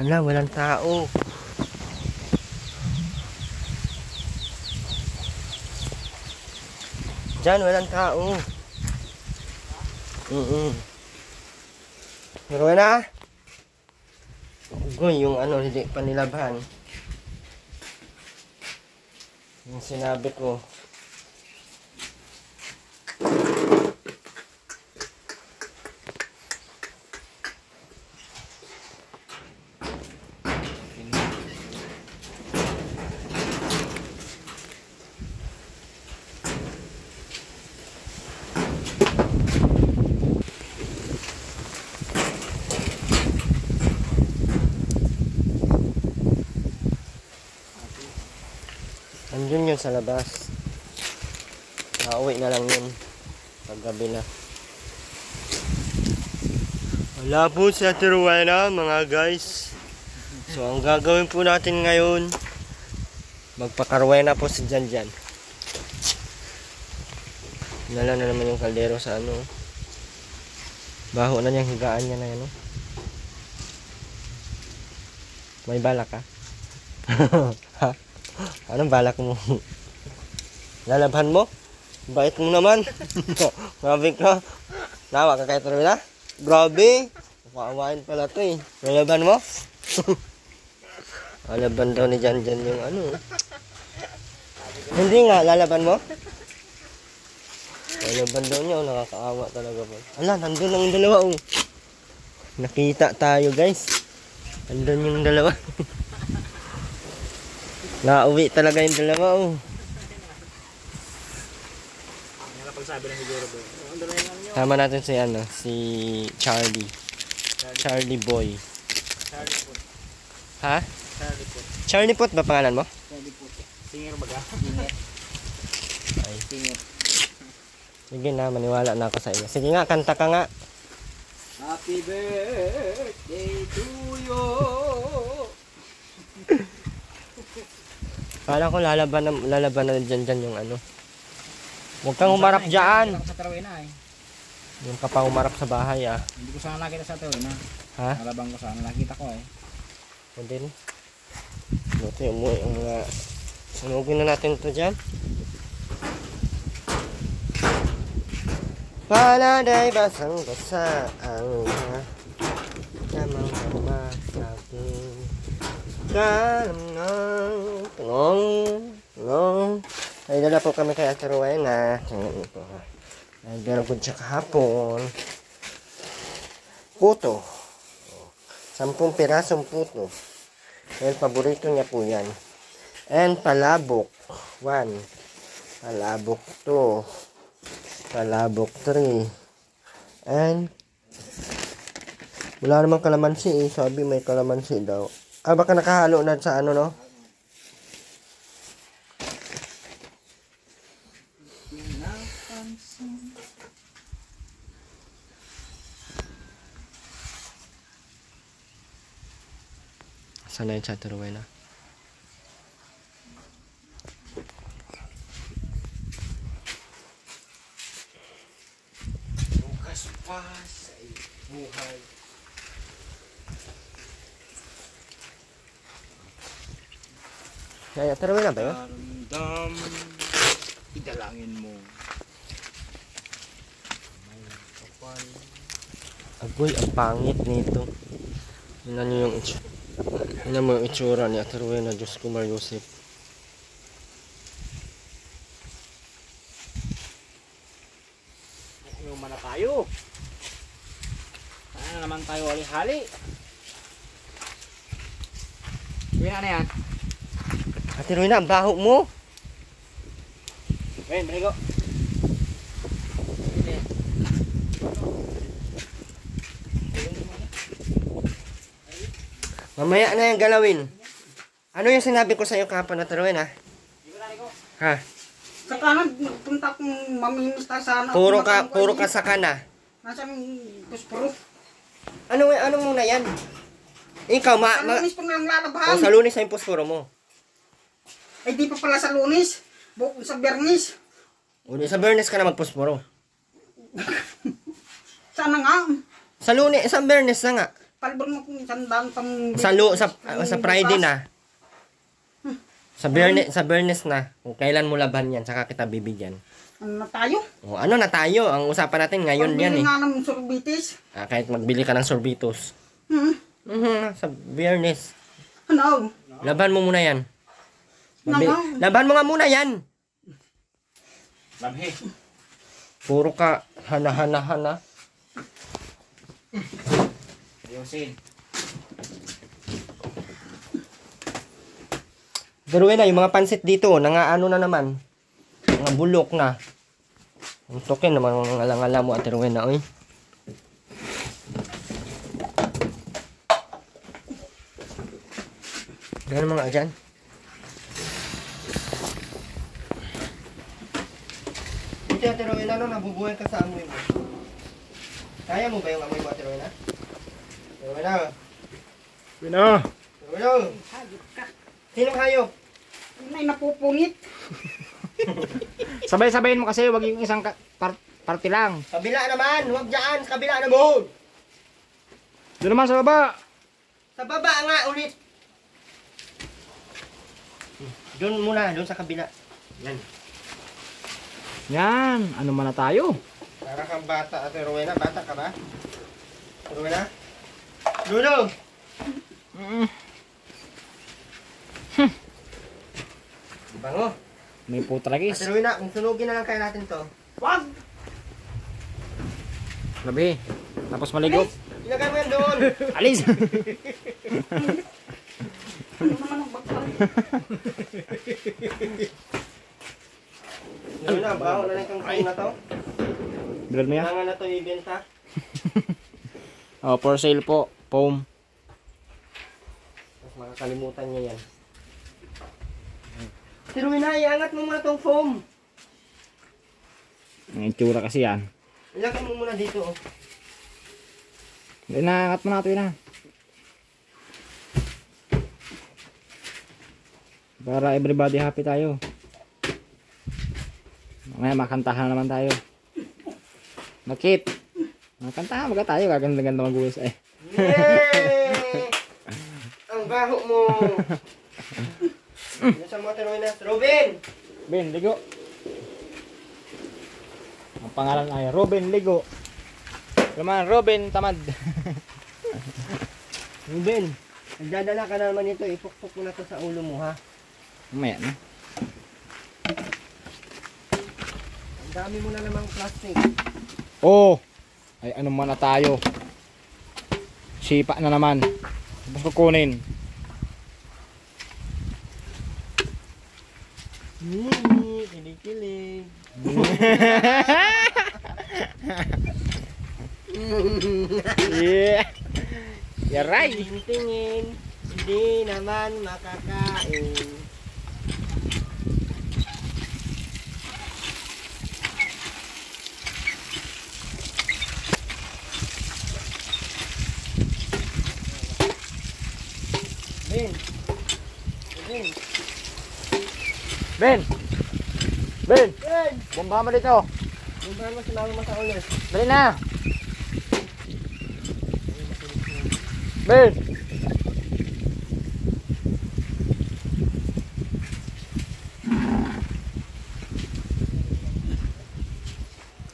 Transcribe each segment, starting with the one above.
Hala, walang tao. Diyan, walang tao. Pero na. Ugoy, yung ano, hindi pa nilabhan. Yung sinabi ko. Andun yun sa labas. Nauwi na lang yun. Paggabi na. Wala po si Ate Rowena, mga guys. So, ang gagawin po natin ngayon, magpakarwena po si Janjan. Nala na naman yung kaldero sa ano. Baho na niyang higaan niya na yan. May balak ka? Ha? Anong balak mo? Lalabhan mo? Bait mo naman. Grabe ka. Nawa ka kay Rowena? Grabe. Kaawain pala to eh. Lalaban mo? Lalaban daw ni Janjan yung ano. Hindi nga, lalaban mo? Lalaban daw niya, nakakaawa talaga po. Ala, nandun ang dalawa oh. Nakita tayo guys. Nandun yung dalawa. Nauwi talaga yung dalawa oh. Tama natin si ano, si Charlie. Charlie Boy. Charlie Pot. Ha? Charlie Pot. Charlie Pot ba pangalan mo? Charlie Pot. Singer baga? Singer. Ay, singer. Sige na, maniwala na ako sa iyo. Sige nga, kanta ka nga. Happy birthday to you. Kala ko lalaban na dyan yung ano. Huwag kang umarap dyan. Hindi ko sa Rowena eh. Yung ka pa umarap sa bahay ah. Hindi ko sana nakita sa Rowena. Ha? Nalabang ko sana. Nakita ko eh. O din. Buti umuwi ang mga... Sunugin na natin ito dyan. Paladay basang-basa ang namang mamasagin. Tulong. Ay, dala po kami kay Ate Rowena. Ay, meron po siya kahapon. Puto. 10 pirasong puto. Dahil paborito niya po yan. And palabok. 1. Palabok 2. Palabok 3. And wala namang kalamansi eh. Sabi may kalamansi daw. Ah, baka nakahalo na sa ano, no? Sana yung Ate Rowena. Bukas pa sa buhay. Ay, Ate Rowena ba yun? Daramdam, idalangin mo. Agoy, ang pangit nito. Tingnan nyo yung itsura. Tingnan mo yung itsura ni Ate Rowena. Diyos ko, Mar Joseph. Inuman na tayo. Saan naman tayo hali-hali? Gawin na yan. Ate Rowena, ang baho mo. Gawin, baligo. Mamaya na yung galawin. Ano yung sinabi ko sa iyo kahapon, Ate Rowena? Ha? Sa kanan, punta kong mamimis tayo sana. Puro ka sa kana. Nasaan yung puspuro? Ano muna yan? Ikaw, Sa lunis pang lang lalabahan. sa lunes na yung posporo mo. Ay di pa pala sa lunis. Sa bernis. O di sa Bernes ka na magposporo. Sana nga. Sa lunes, sa Bernes na nga. palibon mo kung sandang pang... Sa Friday na. Sa Bernes na. Kung kailan mo laban yan, saka kita bibigyan. Ano na tayo? O, ano na tayo? Ang usapan natin ngayon yan Pambili eh. nga ng sorbitis. Kahit magbili ka ng sorbitos. Sa Bernes. Ano? Laban mo muna yan. Nang- Laban mo nga muna yan. Labhe. Puro ka hana. Ayusin. Pero na, yung mga pansit dito, nangaano na naman. Mga bulok na. Ang token naman, mga alangala mo at Rowena, oy. Ganun mga dyan. Buti at Rowena, no, nabubuhay ka sa amoy mo. Kaya mo ba yung amoy mo at Rowena? Rowena. Pino. Rowena. Sinong hayop? May napupunit. Sabay-sabayin mo kasi, wag yung isang party lang. Kabila naman, huwag dyan, sa kabila naman. Doon naman sa baba. Sa baba nga ulit. Doon muna, doon sa kabila. Yan. Yan, ano man na tayo? Para kang bata, Ate Rowena. Bata ka ba? Rowena? Lulo! Bango. May putragis. Ate Rowena, kung sunugin na lang kaya natin to. Wag! Labi. Tapos maligo. Ilagay mo yan doon. Alis! Ano naman ang bakal? Rowena, bango na lang itong phone na to. Bilal mo yan? Kailangan na to ibenta. Oh, for sale po. Foam. Mas makakalimutan niya yan. Ate Rowena, iangat mo muna tong foam. Ang itsura kasi yan. Ilagay mo muna dito. Oh. Inaangat mo na ito na. Para everybody happy tayo. Ngayon makantahan naman tayo. Bakit? Makantahan maga tayo. Gaganda-ganda mag-uwis eh. Yay! Ang baho mo. Ano sa mga Rowena? Robin! Ben, ligo. Ang pangalan ay Robin Ligo. Naman, Robin Tamad. Ruben, nagdadala ka na naman ito. Ipukpok mo na to sa ulo mo, ha? Mamaya na. Ang dami mo na namang plastic. Oh! Ay ano man na tayo. Sipa na naman. Tapos kukunin. Kilig-kilig. Yeah. You're right. Tingin, hindi naman makakain. Ben. Ben. Ben! Ben! Ben. Bombahan mo dito. Bumbahan mo si Mama sa ulo. Dali na! Ben!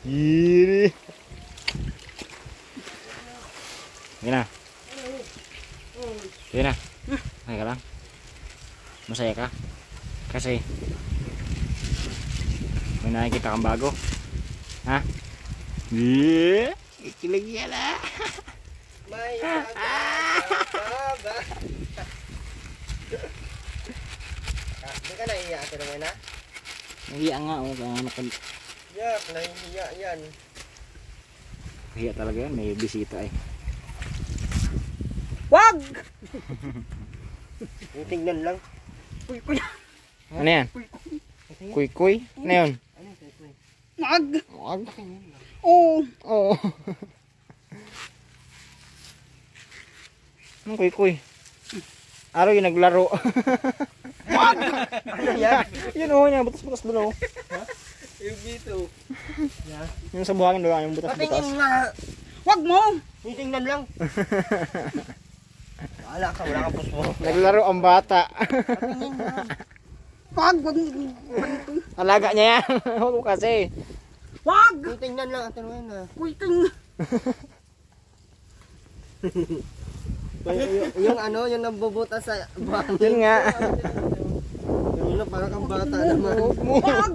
Yiri! Sige na. Sige na. Okay ka lang. Masaya ka. Kasi may nakikita kang bago. Ha? Yeah! Ikilig yan ah! May baba. Hindi ka naiiya, Ate Rowena? Nahiya nga oh, Yak, naiiya yan. nahiya talaga yan, may bisita eh. Wag! Tingnan lang. Kuy. Ano yan? Kuy-kuy? Ano yun? Wag! Wag. Oo. Oo. Anong kuy-kuy? Araw yung naglaro. Ano yan? Yun oh, niya, butas-butas doon oh. Yung dito. Yung sa buhangin doon, yung butas-butas. Patingin nga. Wag mo! Titingnan lang. Wala kang pusmo. Naglaro ang bata. Patingin na. Wag! Alaga niya yan. Huwag mo kasi. Wag! Titingnan lang Ate Rowena. Kuiting! Yung ano, yung nabubutas sa buhangin. Yun nga. Yung parang kang bata naman. Wag!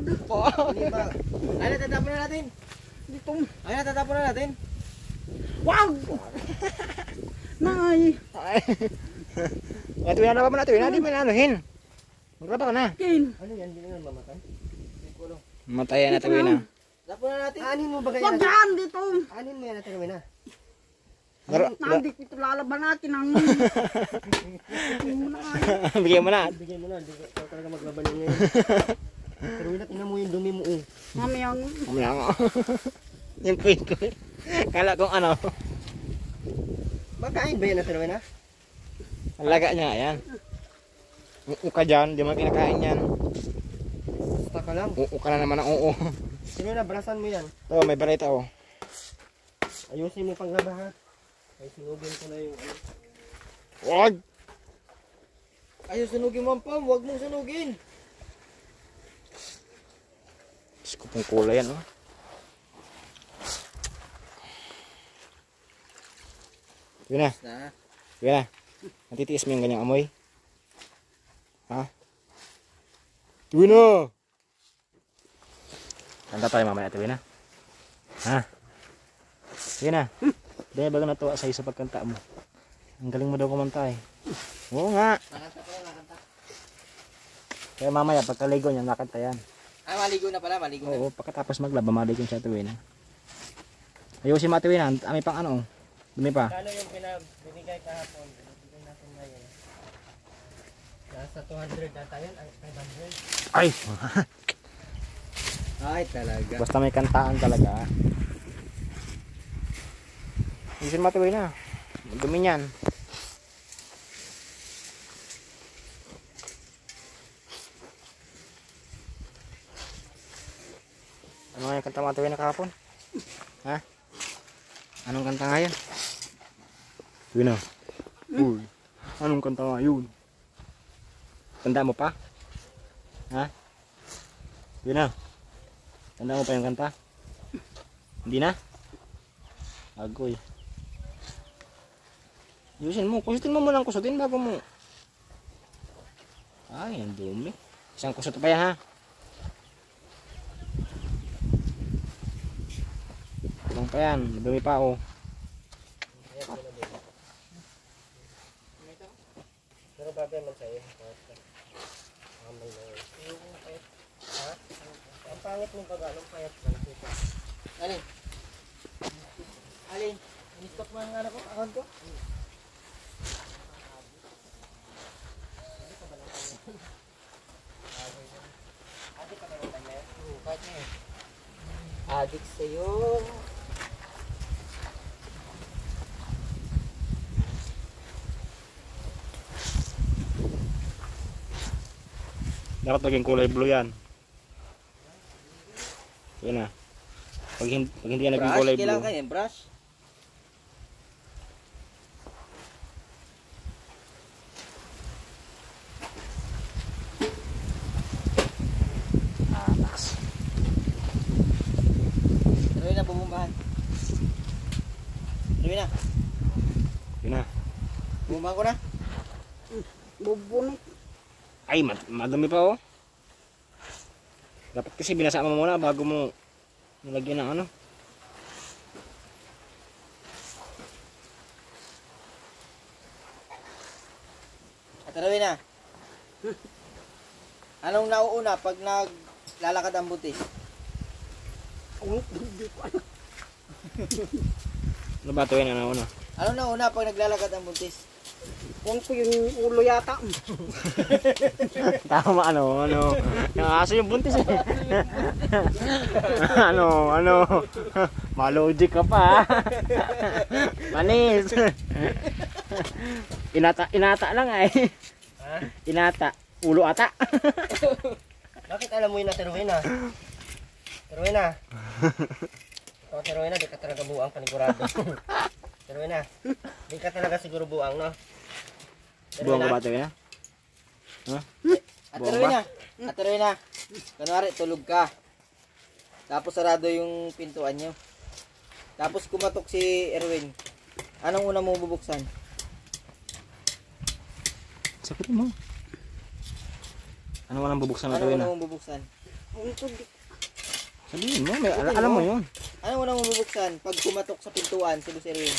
Hindi ba? Ay, natatapon na natin. Dito! Ay, natatapon na natin. Wag! Nay! Ay. Ito yan na ba mo na ito? Hindi mo inanuhin. Maglaba ka na. Kin! Ano yan? Hindi na mamatay? Matayan na ito na. Tapon na natin. Anin mo ba kaya? Wag yan! Dito! Anin mo yan Ate Rowena. Nandi ko ito lalaban natin ang... Bigyan mo na. Bigyan mo na. Hindi ka talaga maglaban yun ngayon. Pero wala, tingnan mo yung dumi mo. Mamayang... Mamaya nga. Yung queen ko. Kala kong ano. Makain ba yan Ate Rowena? Alaga niya, ayan. Uka dyan, di mo kinakain yan. Basta ka lang. Uka na naman ang oo. Sino na, brasan mo yan. Ito, may barita oh. Ayusin mo pang laba ha. Ay, sunugin ko na yung ano. Wag! Ayos, sunugin mo ang pam. Huwag mong sunugin. Diyos ko pong kulay yan oh. Yun na. Na. Yun na. Natitiis mo yung ganyang amoy. Ha? Yun na! Kanta tayo mamaya ito, yun na. Ha? Yun na. Dahil bago natuwa sa'yo sa pagkanta mo. Ang galing mo daw kumanta eh. Oo nga. Kaya mamaya pagkaligo niya nakanta yan. Ay, maligo na pala. Maligo na. Oo, pagkatapos maglaba, maligo siya ito, yun na. Ayusin mo ito, yun na. Ami pang ano oh. Dumi pa. Kano yung binigay kahapon? Binigay natin ngayon. Nasa 200 na tayo. Ay, 500. Ay! Ay, talaga. Basta may kantaan talaga. Ayusin mo ito, yun na. Dumi niyan. Ano nga yung kanta mo ito, yun na kahapon? Ha? Anong kanta nga yun? Yun na. Uy, anong kanta nga yun? Tanda mo pa? Ha? Yun na. Tanda mo pa yung kanta? Hindi na? Agoy. Yusin mo. Kusutin mo lang kusutin bago mo. Ay, ang dumi. Isang kusot pa yan ha. Isang pa yan. Dumi pa oh. Pero bagay man sa'yo. Amay na yun. Yung payat. Ha? Ang pangit mong pag-anong payat ka. Nakita. Alin? Alin? In-stop mo ang ano ko? Akon ko? Adik ka na yung kanya? Oo, kahit na yun. Adik sa'yo. Dapat maging kulay blue yan. Yun na. Pag hindi yan naging kulay blue. Kailangan kayo, brush. Taas. Tuloy na, bumumbahan. Tuloy na. Yun na. Bumumbahan ko na. Bubunot. Ay, madumi pa oh. Dapat kasi binasama mo muna bago mo nilagyan ng ano. At tuloy na. Anong nauuna pag naglalakad ang buti? Hindi ko alam. Ano ba ito yun? Ano? Anong nauna pag naglalakad ang buntis? Huwag ko yung ulo yata. Tama ano. Yung aso yung buntis eh. ano. Malogic ka pa. Manis. Inata lang ay. Inata. Ulo ata. Bakit alam mo yun na Terwena? Terwena? Ikaw, Ate Rowena, di ka talaga buang panigurado. Ate Rowena, di ka talaga siguro buang, no? Ate Buong ka Rowena? ba ito na? Ha? Ate Buang Rowena, Ate Rowena, kunwari tulog ka. Tapos sarado yung pintuan nyo. Tapos kumatok si Erwin. Anong una mo bubuksan? Sakit mo. Ano walang bubuksan na ito Anong una na? mo bubuksan? Sabihin mo, alam mo yun. Anong una mo bubuksan pag kumatok sa pintuan si Boss Erwin?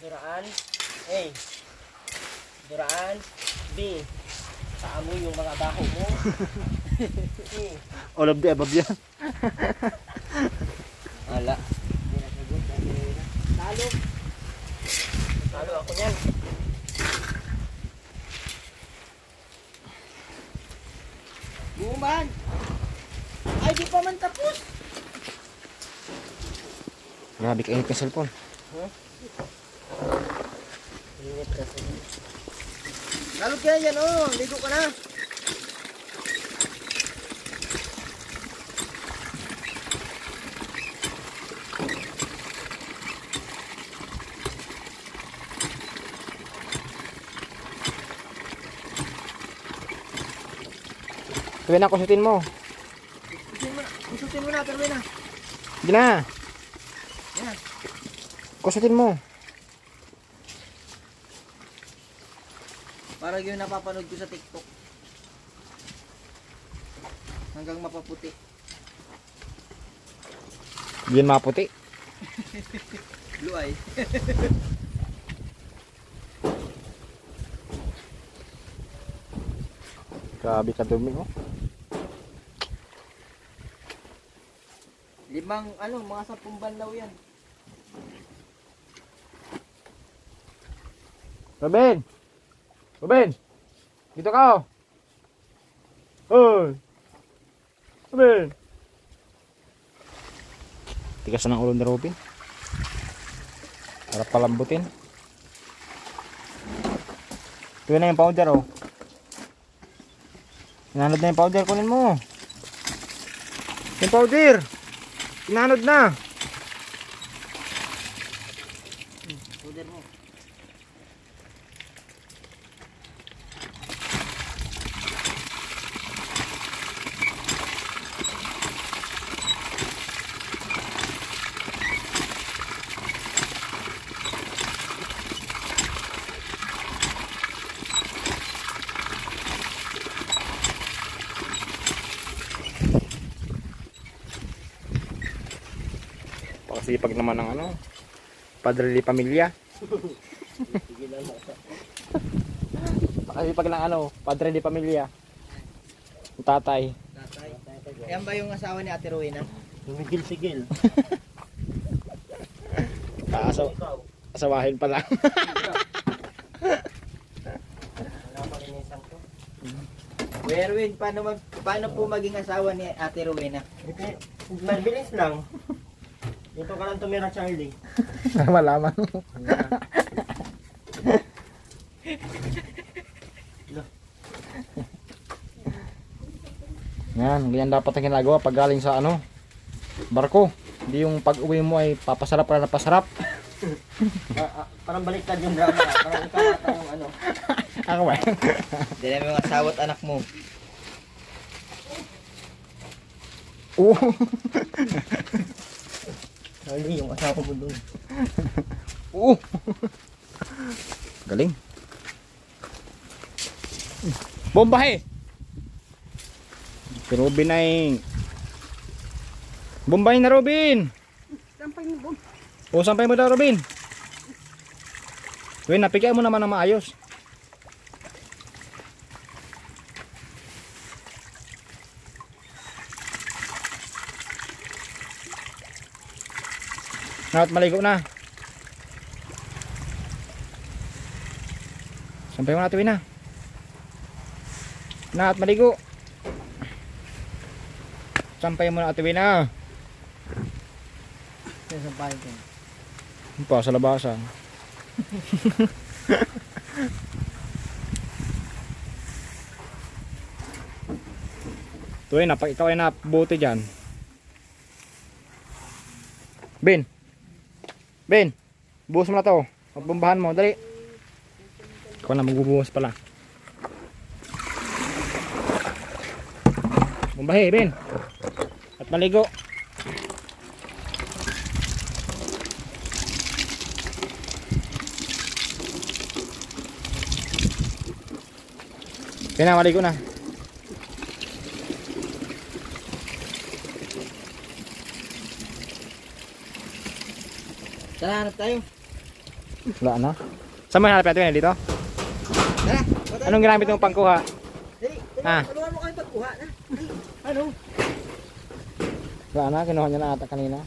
Duraan A. Duraan B. Paamoy yung mga baho mo. C. All of the above yan. Ala. Talo. Talo ako niyan. Buman. Ay, di pa man tapos. Grabe kainit yung cellphone. Init kasi. Lalo kaya yan, oh. Ligo ka na. Tuwi na, kusutin mo. Kusutin mo na, Terwin na. Hindi na. Yan. Kusutin mo. Para yung napapanood ko sa TikTok. Hanggang mapaputi. Hindi yan maputi. Blue eye. Grabe ka dumi, oh. Mga 10 banlaw yan. Ruben! Ruben! Dito ka, oh. Hoy! Ruben! Tigas na ng ulo ni Ruben. Harap palambutin. Tuwi na yung powder, oh. Inanod na yung powder, kunin mo. Yung powder! Inanod na! Puder mo. Pakasipag naman ng ano, Padre de Pamilya. Pakasipag ng ano, Padre de Pamilya. Yung tatay. Tatay. Yan ba yung asawa ni Ate Rowena? Tumigil-sigil. Asawahin pa lang. Wala malinisan ko. Erwin, paano po maging asawa ni Ate Rowena? Mabilis lang. Dito ka lang tumira, Charlie. Malaman. Yan, ganyan dapat ang ginagawa pag galing sa ano, barko. Hindi yung pag uwi mo ay papasarap ka na pasarap. Parang baliktad yung drama. Parang ikaw ata yung ano. Ako ba? Dala mo yung asawa at anak mo. Oo. Charlie, yung asawa mo dun. Oo. Galing. Bombahe. Si Robin ay bombahin na, Robin. Sampay mo, Bob. O, sampay mo daw, Robin. Wait, napigyan mo naman ng maayos. At maligo na. Sampay mo na, tuwi na. Na at maligo. Sampay mo na, tuwi na. Sasampahin ko. Pa sa labasan. Tuwi na, pag ikaw ay nabuti dyan, Ben. Ben. Buhos mo na to. Magbombahan mo. Dali. Ikaw na magbubuhos pala. Bombahe, Ben. At maligo. Ben na, maligo na. Tara, hanap tayo. Wala na. Saan mo hanap natin yun? Dito? Tara. Anong ginamit mong pangkuha? Dali. Ah. Tulungan mo kami pagkuha na. Ano? Wala na, kinuha niya na ata kanina.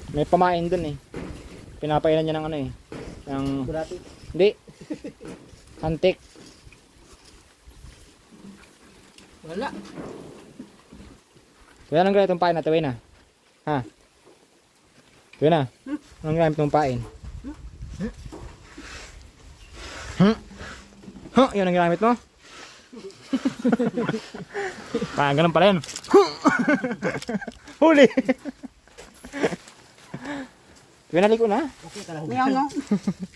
May pamain dun eh. Pinapainan niya ng ano eh. Ng... Bulati. Hindi. Antik. Wala. Kaya anong ganitong pain na tawin na? Ha? Kaya na. Anong gamit mong pain? Huh? Yun ang ginamit mo? Parang ganun pala yun. Huli! Kaya naliko na. Okay ka lang. Meow, no?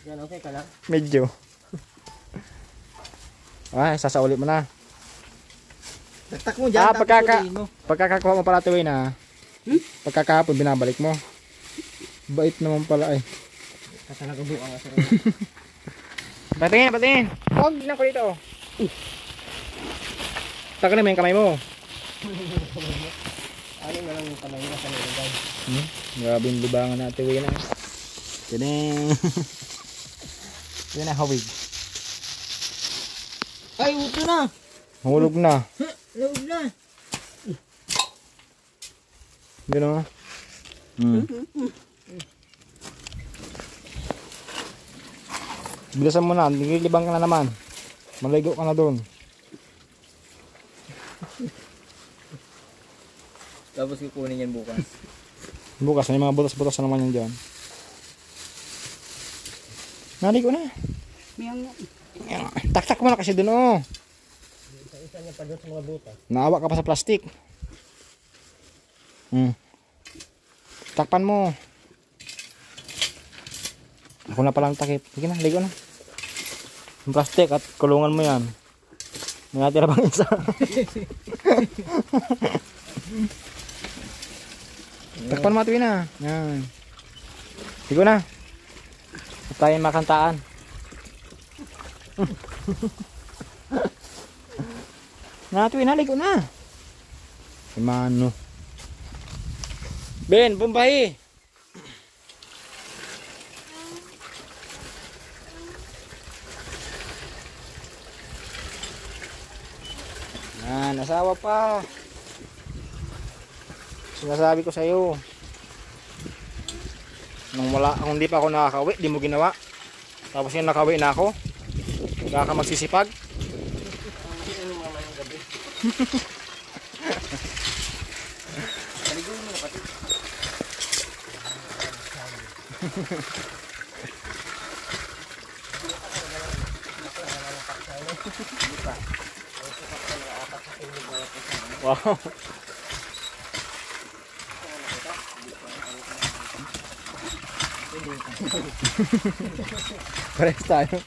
Yan, okay ka lang. Medyo. Ay, sasaulit mo na. Nagtak mo dyan. tapos ulihin mo. Pagkakakuha mo pala tuwin na. Pagkakahapon binabalik mo. Bait naman pala ay. Katalaga buka nga sa Patingin, patingin. Huwag lang ko dito. Tagalin mo yung kamay mo. Ano na lang yung kamay na sa nilagay. Grabe yung libangan natin. Uwi na. Tining. Yun na, hawig. Ay, uto na. Hulog na. Lawag na. Gano'n. Bilisan mo na. Nililibang ka na naman. Maligo ka na doon. Tapos kukunin yan bukas. Bukas, may mga butas-butas na naman yan dyan. Naligo na. Meow, no? Tak-tak mo na kasi doon oh. Isa-isa niya pa doon sa mga butas. Naawa ka pa sa plastic. Takpan mo. Ako na palang takip. Sige na, ligo na. Yung plastic at kulungan mo yan. May natira bang isa? Takpan mo tuwi na. Yan. Ligo na. At tayo makantaan. Natuwi na, ligo na. Imano. Ben, Bombahi. Yan, asawa pa. Sinasabi ko sa iyo. Nung kung di pa ako nakakawi, di mo ginawa. Tapos yung nakawi na ako. Wala ka magsisipag. Wow. Pares tayo.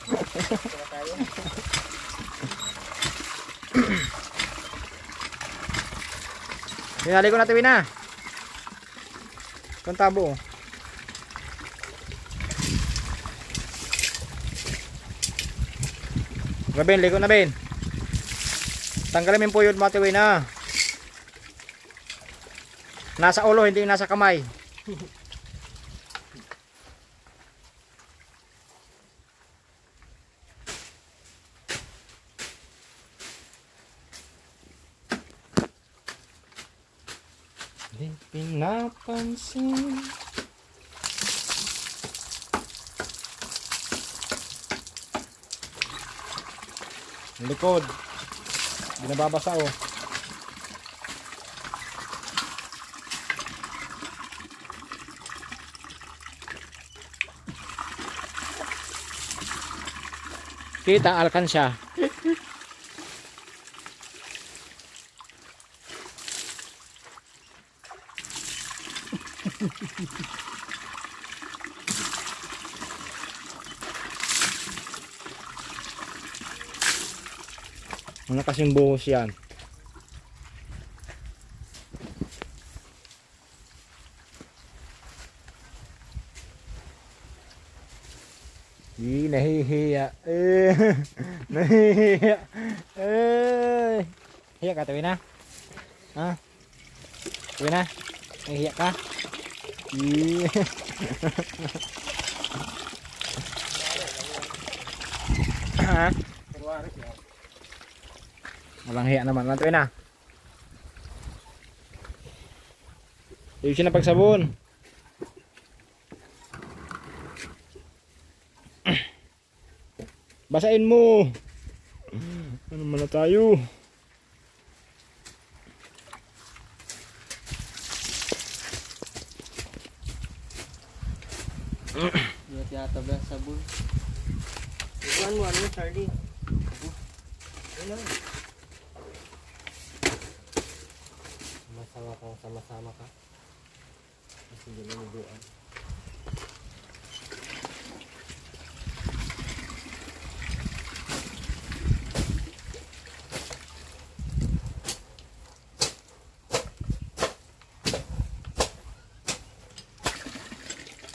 Hinali ko na tuwi na. Kontabo. Ben, liko na Ben. Tanggalin mo yung puyod mo tuwi na. Nasa ulo, hindi nasa kamay. Di pinapansin. Ang likod. Hindi nababasa oh. Kita alkansya. Ano kasing buhos yan? Nahihiya. Nahihiya. Hiya ka, Tuwi na? Ha? Tuwi na? Nahihiya ka? Ha? Walang hiya naman. Tuwi na? Ayusin na pagsabon. Basain mo. Ano man na tayo? Hindi yata ba sabon? Ikuan mo, ano yung Charlie? Ano? Masama kang sama-sama ka. Kasi hindi mo nabuan.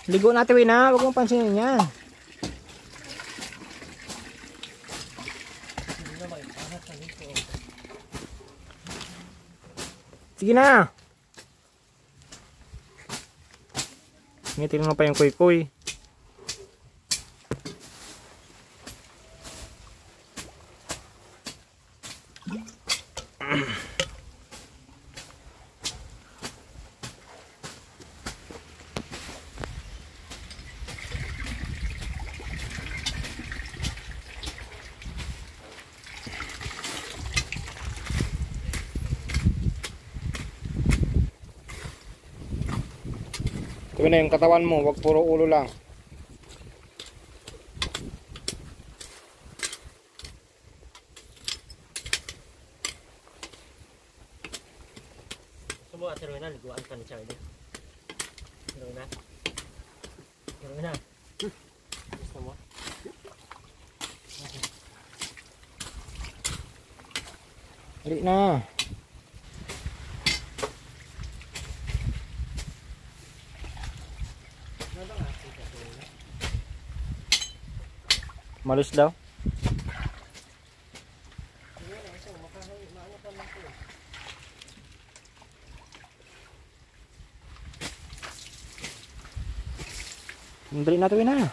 Ligo natin, Wina. Huwag mong pansinin yan. Sige na. Ngitin mo pa yung kuy-kuy. Ito na yung katawan mo, wag puro ulo lang. Subukan, Sir Wina, liguan ka ni Charlie. Sir Wina. Sir Wina. Gusto mo? Dali na. Malus daw. Dali na, Tuwi na.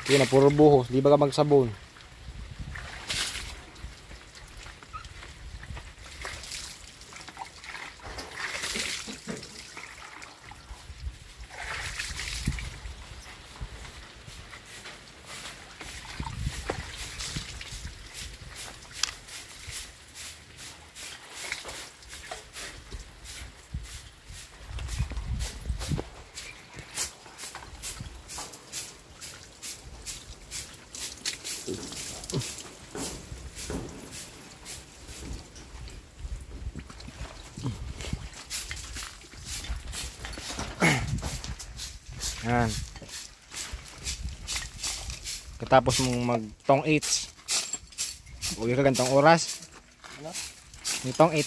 Yun na, puro buhos. Di ba ka magsabon? Yan. Katapos mong mag tong 8. Uwi ka gantong oras. Ano? May tong 8.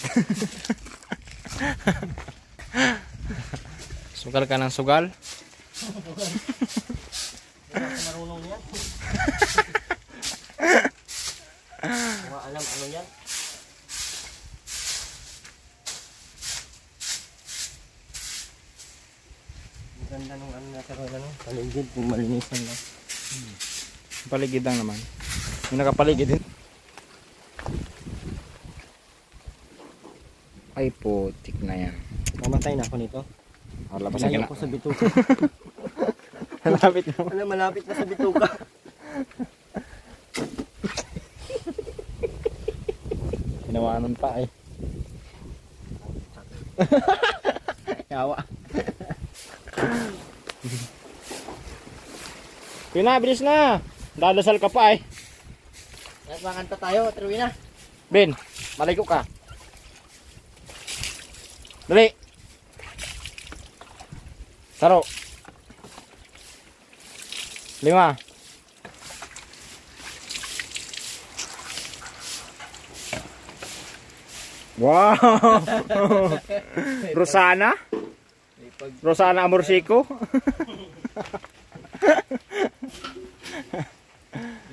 Sugal ka ng sugal. Hindi ako marunong yan. Mga alam ano yan. Ganda nung ano natin ko ano, paligid kung malinisan lang. Paligid lang naman. Yung nakapaligid din. Ay putik na yan. Mamatay na ako nito. Labasan ka Ilayo na. ko sa bituka. Malapit na. Ano, malapit na sa bituka. Hinawanan pa eh. Yawa. Yun na, bilis na. Dadasal ka pa eh. At makanta tayo, Trewina. Ben, maligo ka. Dali. Taro. 5. Wow! Rosana? Rosana Amorsico?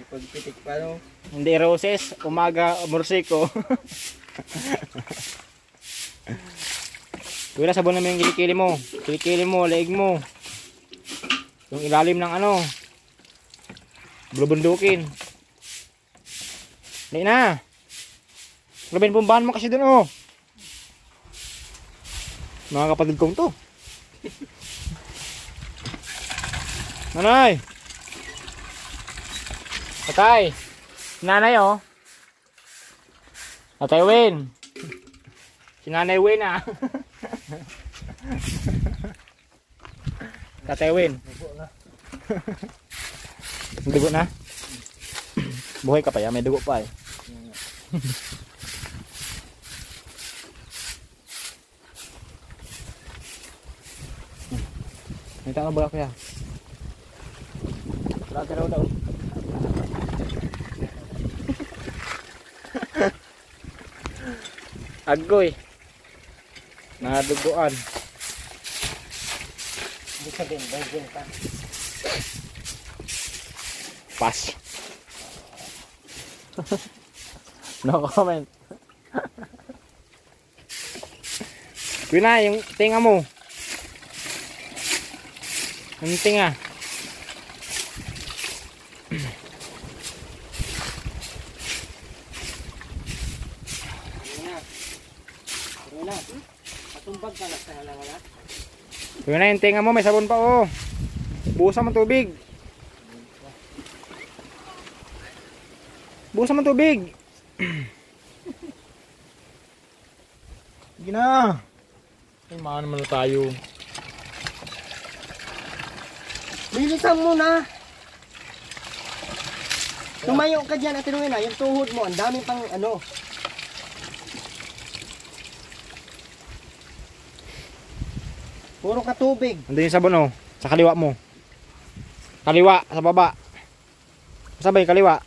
Ipagpitik pa no. Hindi roses, umaga Amorsico. Kuya, sabon namin yung kilikili mo. Kilikili mo, leeg mo. Yung ilalim ng ano. Bulubundukin. Hindi na. Grabe, pumbahan mo kasi dun, oh. Mga kapatid kong to. Nanay. Tatay. Nanay, oh. Tatay Win. Si Nanay Win, ah. Tatay Win. Dugo na. Buhay ka pa ya, may dugo pa eh. May tao ba kaya? Lagi raw daw. Agoy. Naduguan. Hindi sabihin, virgin ka. Pass. No comment. Yun na, yung tinga mo. Yung tinga. Wala. Patumbag ka na sa wala. Yun na, yung tinga mo, may sabon pa, oh. Buhusan mo tubig. Buhusan mo tubig. Sige na. Ay, maano naman na tayo. Bilisan mo na. Tumayo ka dyan at tinuwi na. Yung tuhod mo, ang dami pang ano. Puro ka tubig. Andun yung sabon, oh. Sa kaliwa mo. Kaliwa, sa baba. Sabay, kaliwa.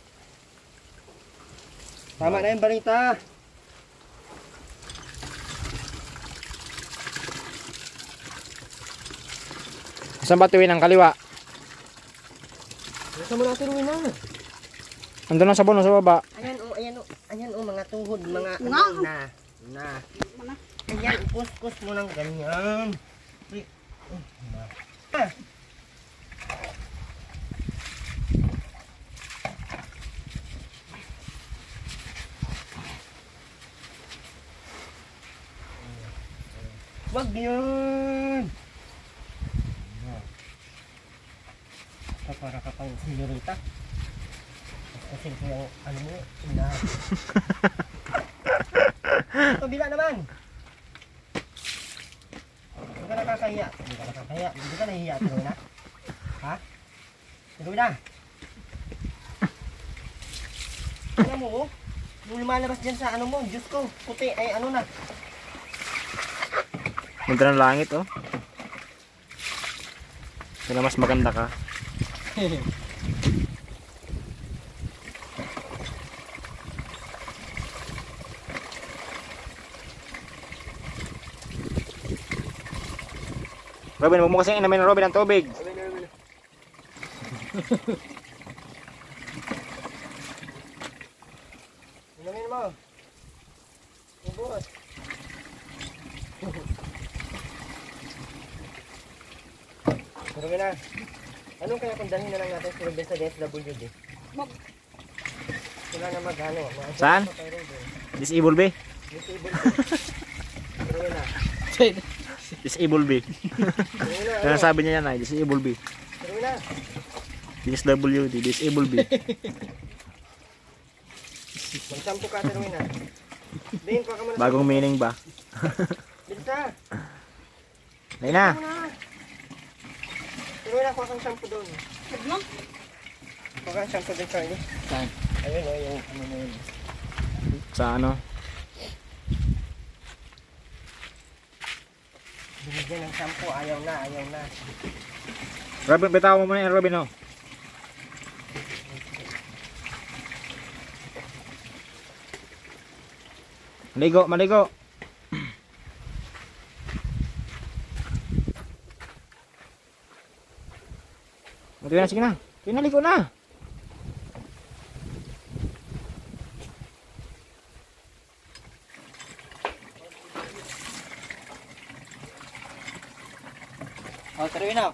Tama na yung balita. Saan ba tuwin ang kaliwa? Bilisan mo na tinuwi na. Andun ang sabon, oh, sa baba. Ayan o, ayan o, ayan o, mga tuhod, mga ano na. Ayan, kuskus mo ng ganyan. Ah. Wag yun. Para ka pang senyorita. Kasi yung ano mo, ina. Kabila naman. Hindi ka nakakahiya. Hindi ka nakakahiya. Hindi ka nahihiya. Tuloy na. Ha? Tuloy na. Ano mo? Yung lumalabas dyan sa ano mo. Diyos ko. Puti. Ay ano na. Punta ng langit, oh. Kaya mas maganda ka. Robin, huwag mo kasing inamin ng Robin ang tubig. Inamin mo. Ubos. Pero na. Anong kaya kung dalhin na lang natin si Ruben sa DSWD? Sila na mag-ano. Saan? Disable B? Disable. Pero na. Disable B. Kaya sabi niya yan ay disable B. Pero na. DSWD, disable B. Magsampo ka, pero na. Din, pa ka muna. Bagong meaning ba? Bilsa. Nay na. Pero na, kuha kang shampoo doon. Kuha kang shampoo din, Charlie. Saan? Ayun o, yung ano na yun. Sa ano? Lagyan ng shampoo. Ayaw na, ayaw na. Robin, bitaw mo muna yan, Robin, oh. Maligo, maligo. Matuwi na, sige na. Pinaligo na. Oh, taruin na.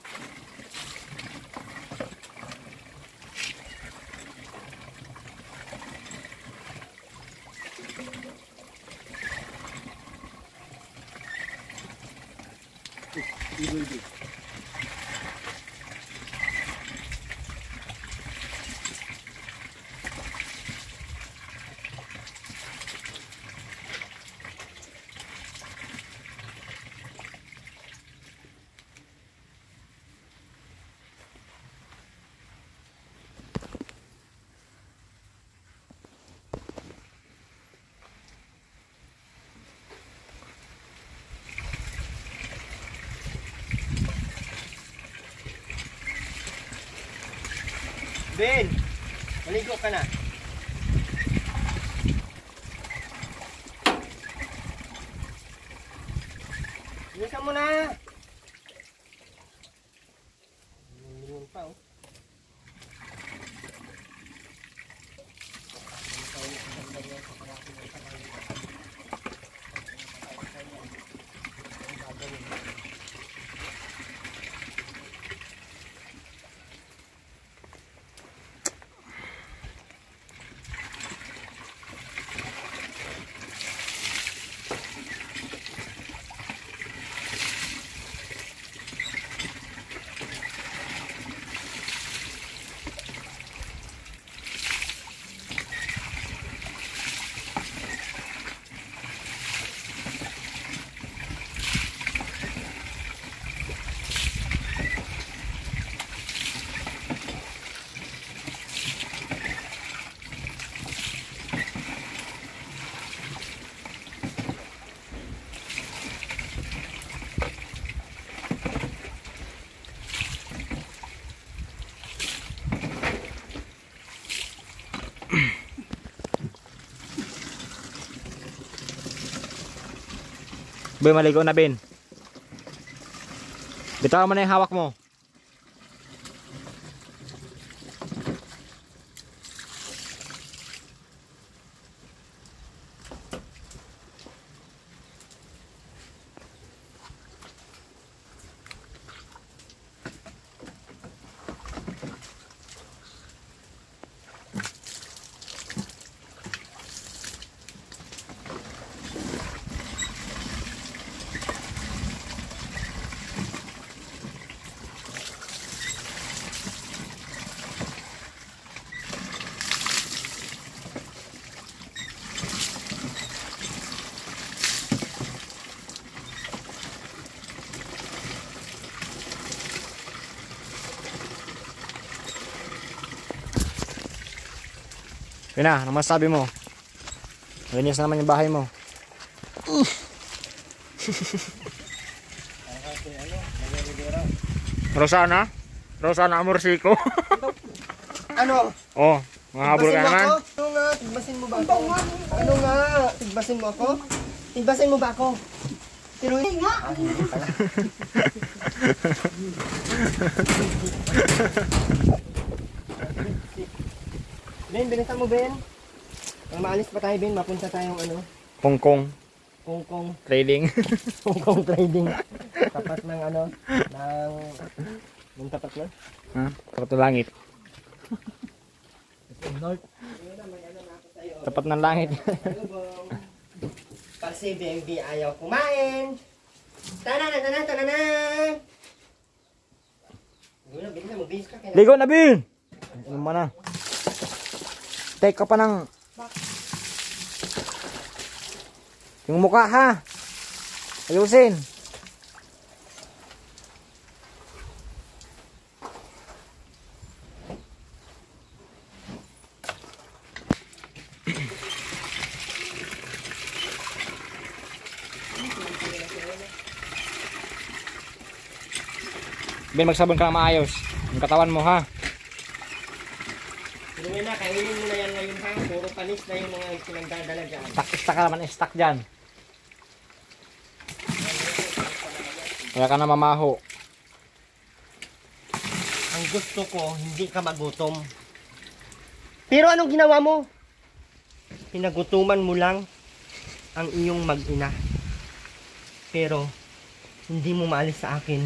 Ben, maligo ka na. Bilisan mo na. Yun pa, oh. Ben, maligo na, Ben. Bitaw mo na yung hawak mo. Yun na, ano masasabi mo? Linis na naman yung bahay mo. Rosana? Rosana Amorsiko? Ano? Oh, mahabol ka naman. Ano nga? Tigbasin mo ba ako? Ano nga? Tigbasin mo ako? Tigbasin mo ba ako? Pero hindi nga. Hindi pala. Ben, binasa mo, Ben. Nang maalis pa tayo, Ben, mapunta tayong ano? Kongkong Kongkong. trading. Kongkong trading. Tapat ng ano? Ng tapat na? Ha? Tapat ng langit. North. Tapat ng langit. Pag si BMB ayaw kumain. Tananan, tananan, tananan. Mabihis ka. Ligo na, Bin! Ano mo na? Take ka pa ng... Yung mukha, ha? Ayusin. Ben, magsabon ka na maayos. Yung katawan mo ha. Inuwi na, kainin mo na yan ngayon ha. Puro panis na yung mga pinagdadala dyan. Stack ka naman, stack dyan. Kaya ka na mamaho. Ang gusto ko, hindi ka magutom. Pero anong ginawa mo? Pinagutuman mo lang ang iyong mag-ina. Pero, hindi mo maalis sa akin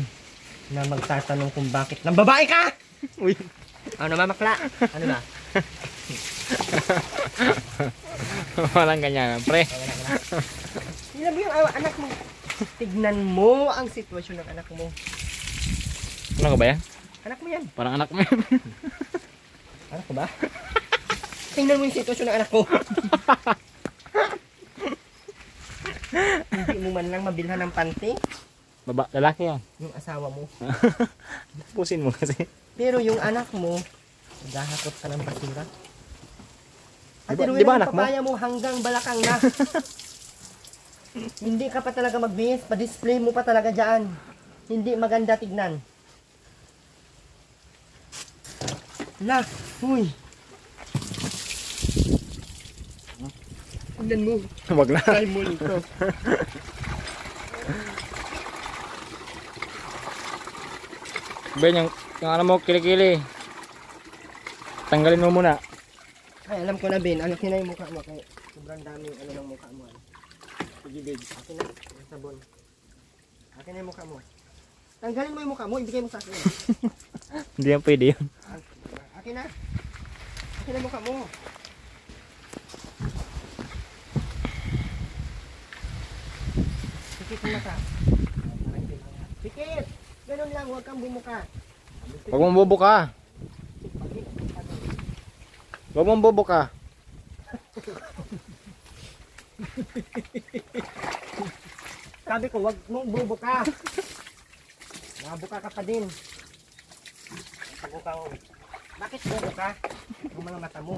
na magtatanong kung bakit nang babae ka! Uy. Ano ba, makla? Ano ba? Walang ganyan, pre. Tignan mo yung anak mo. Tignan mo ang sitwasyon ng anak mo. Ano ka ba yan? Anak mo yan. Parang anak mo yan. Anak ko ba? Tingnan mo yung sitwasyon ng anak ko. Hindi mo man lang mabilhan ng panty. Lalaki yan. Yung asawa mo. Pusin mo kasi. Pero yung anak mo, naghahakot ka ng basura. At Di ba anak mo? papaya mo hanggang balakang na. Hindi ka pa talaga magbihis. Pa-display mo pa talaga dyan. Hindi maganda tignan. La, huy. Tignan mo. Wag na. Try mo nito. Ben, yung ano mo, kilikili. Tanggalin mo muna. Ay, alam ko na, Ben. Ano na yung mukha mo? Kaya sobrang dami yung ano ng mukha mo. Sige, Big. Akin na. Yung sabon. Akin na yung mukha mo. Tanggalin mo yung mukha mo. Ibigay mo sa akin. Hindi yan pwede yun. Akin na. Akin na yung mukha mo. Pikit yung mata. Pikit! Ganun lang. Huwag kang bumuka. Huwag mong bubuka. Huwag mong bubuka. Sabi ko, huwag mong bubuka. Nabuka ka pa din. Bakit bubuka? Yung mga mata mo.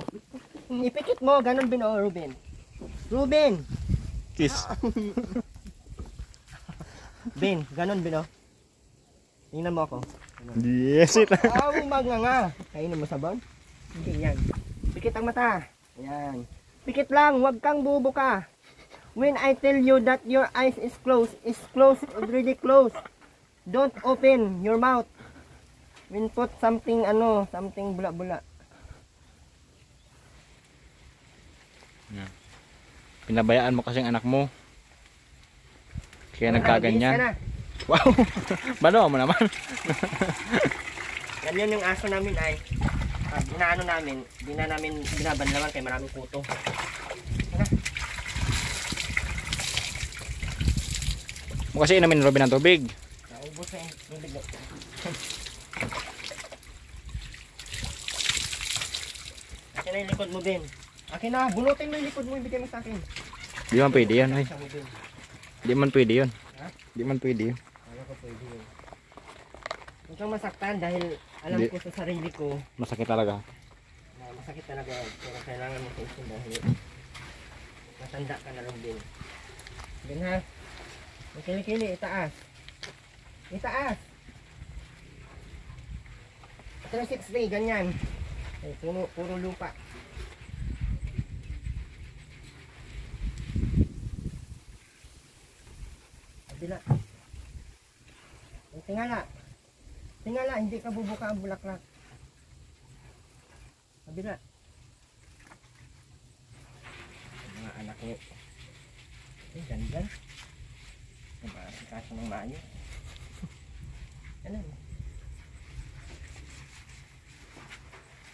Ipikit mo. Ganun bin o, Ruben. Ruben! Kiss. Ben, ganun bin o. Tingnan mo ako. Yes, it. Mga nga. Kainin mo sabon? Hindi yan. Pikit ang mata. Yan. Pikit lang. Huwag kang bubuka. When I tell you that your eyes is closed, already closed. Don't open your mouth. When put something, something bula-bula. Pinabayaan mo kasi ang anak mo. Kaya Bihis ka nagkaganyan. na. Wow. Bano mo naman. Ganyan yung aso namin ay inaano namin, di na namin binabanlawan kay maraming puto. Mo kasi inamin Robin ng tubig. Naubos na yung tubig. Akin na yung likod mo, Ben. Akin na, bunutin mo yung likod mo, ibigay mo sa akin. Di man pwede yan, ay. Sa mo, Ben. Di man pwede yun. Ha? Di man pwede yun. Wala ko pwede yun. Huwag kang masaktan dahil alam Hindi. ko sa sarili ko Masakit talaga. na masakit talaga yan. Pero kailangan mo sa dahil matanda ka na rin din. Ben ha? Yung kilikili, itaas. Itaas! 360, ganyan. Ay, puro lupa. Kabila. Ay, tingala. Tingala, hindi ka bubuka ang bulaklak. Kabila. Mga anak niyo. Ay, ganda. Nabaasikaso ng maayos. Ano?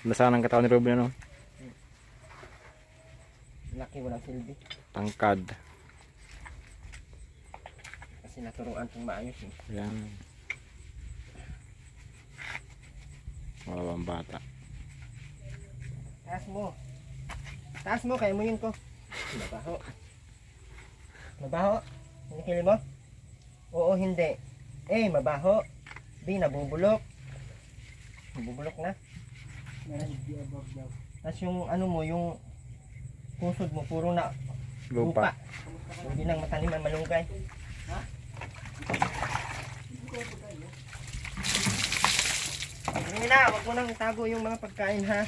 Nasaan ang katawan ni Robin, ano? Laki, walang silbi. Tangkad. Kasi naturuan itong maayos eh. Yan. Walang bata. Taas mo. Taas mo, kaya mo yun ko. Mabaho. Mabaho? Kinikili mo? Oo, hindi. A, mabaho. B, nabubulok. Nabubulok na. Tapos yung ano mo, yung pusod mo, puro na Lupa. Hindi nang mataniman malunggay. Ha? Hindi na, wag mo nang itago yung mga pagkain ha.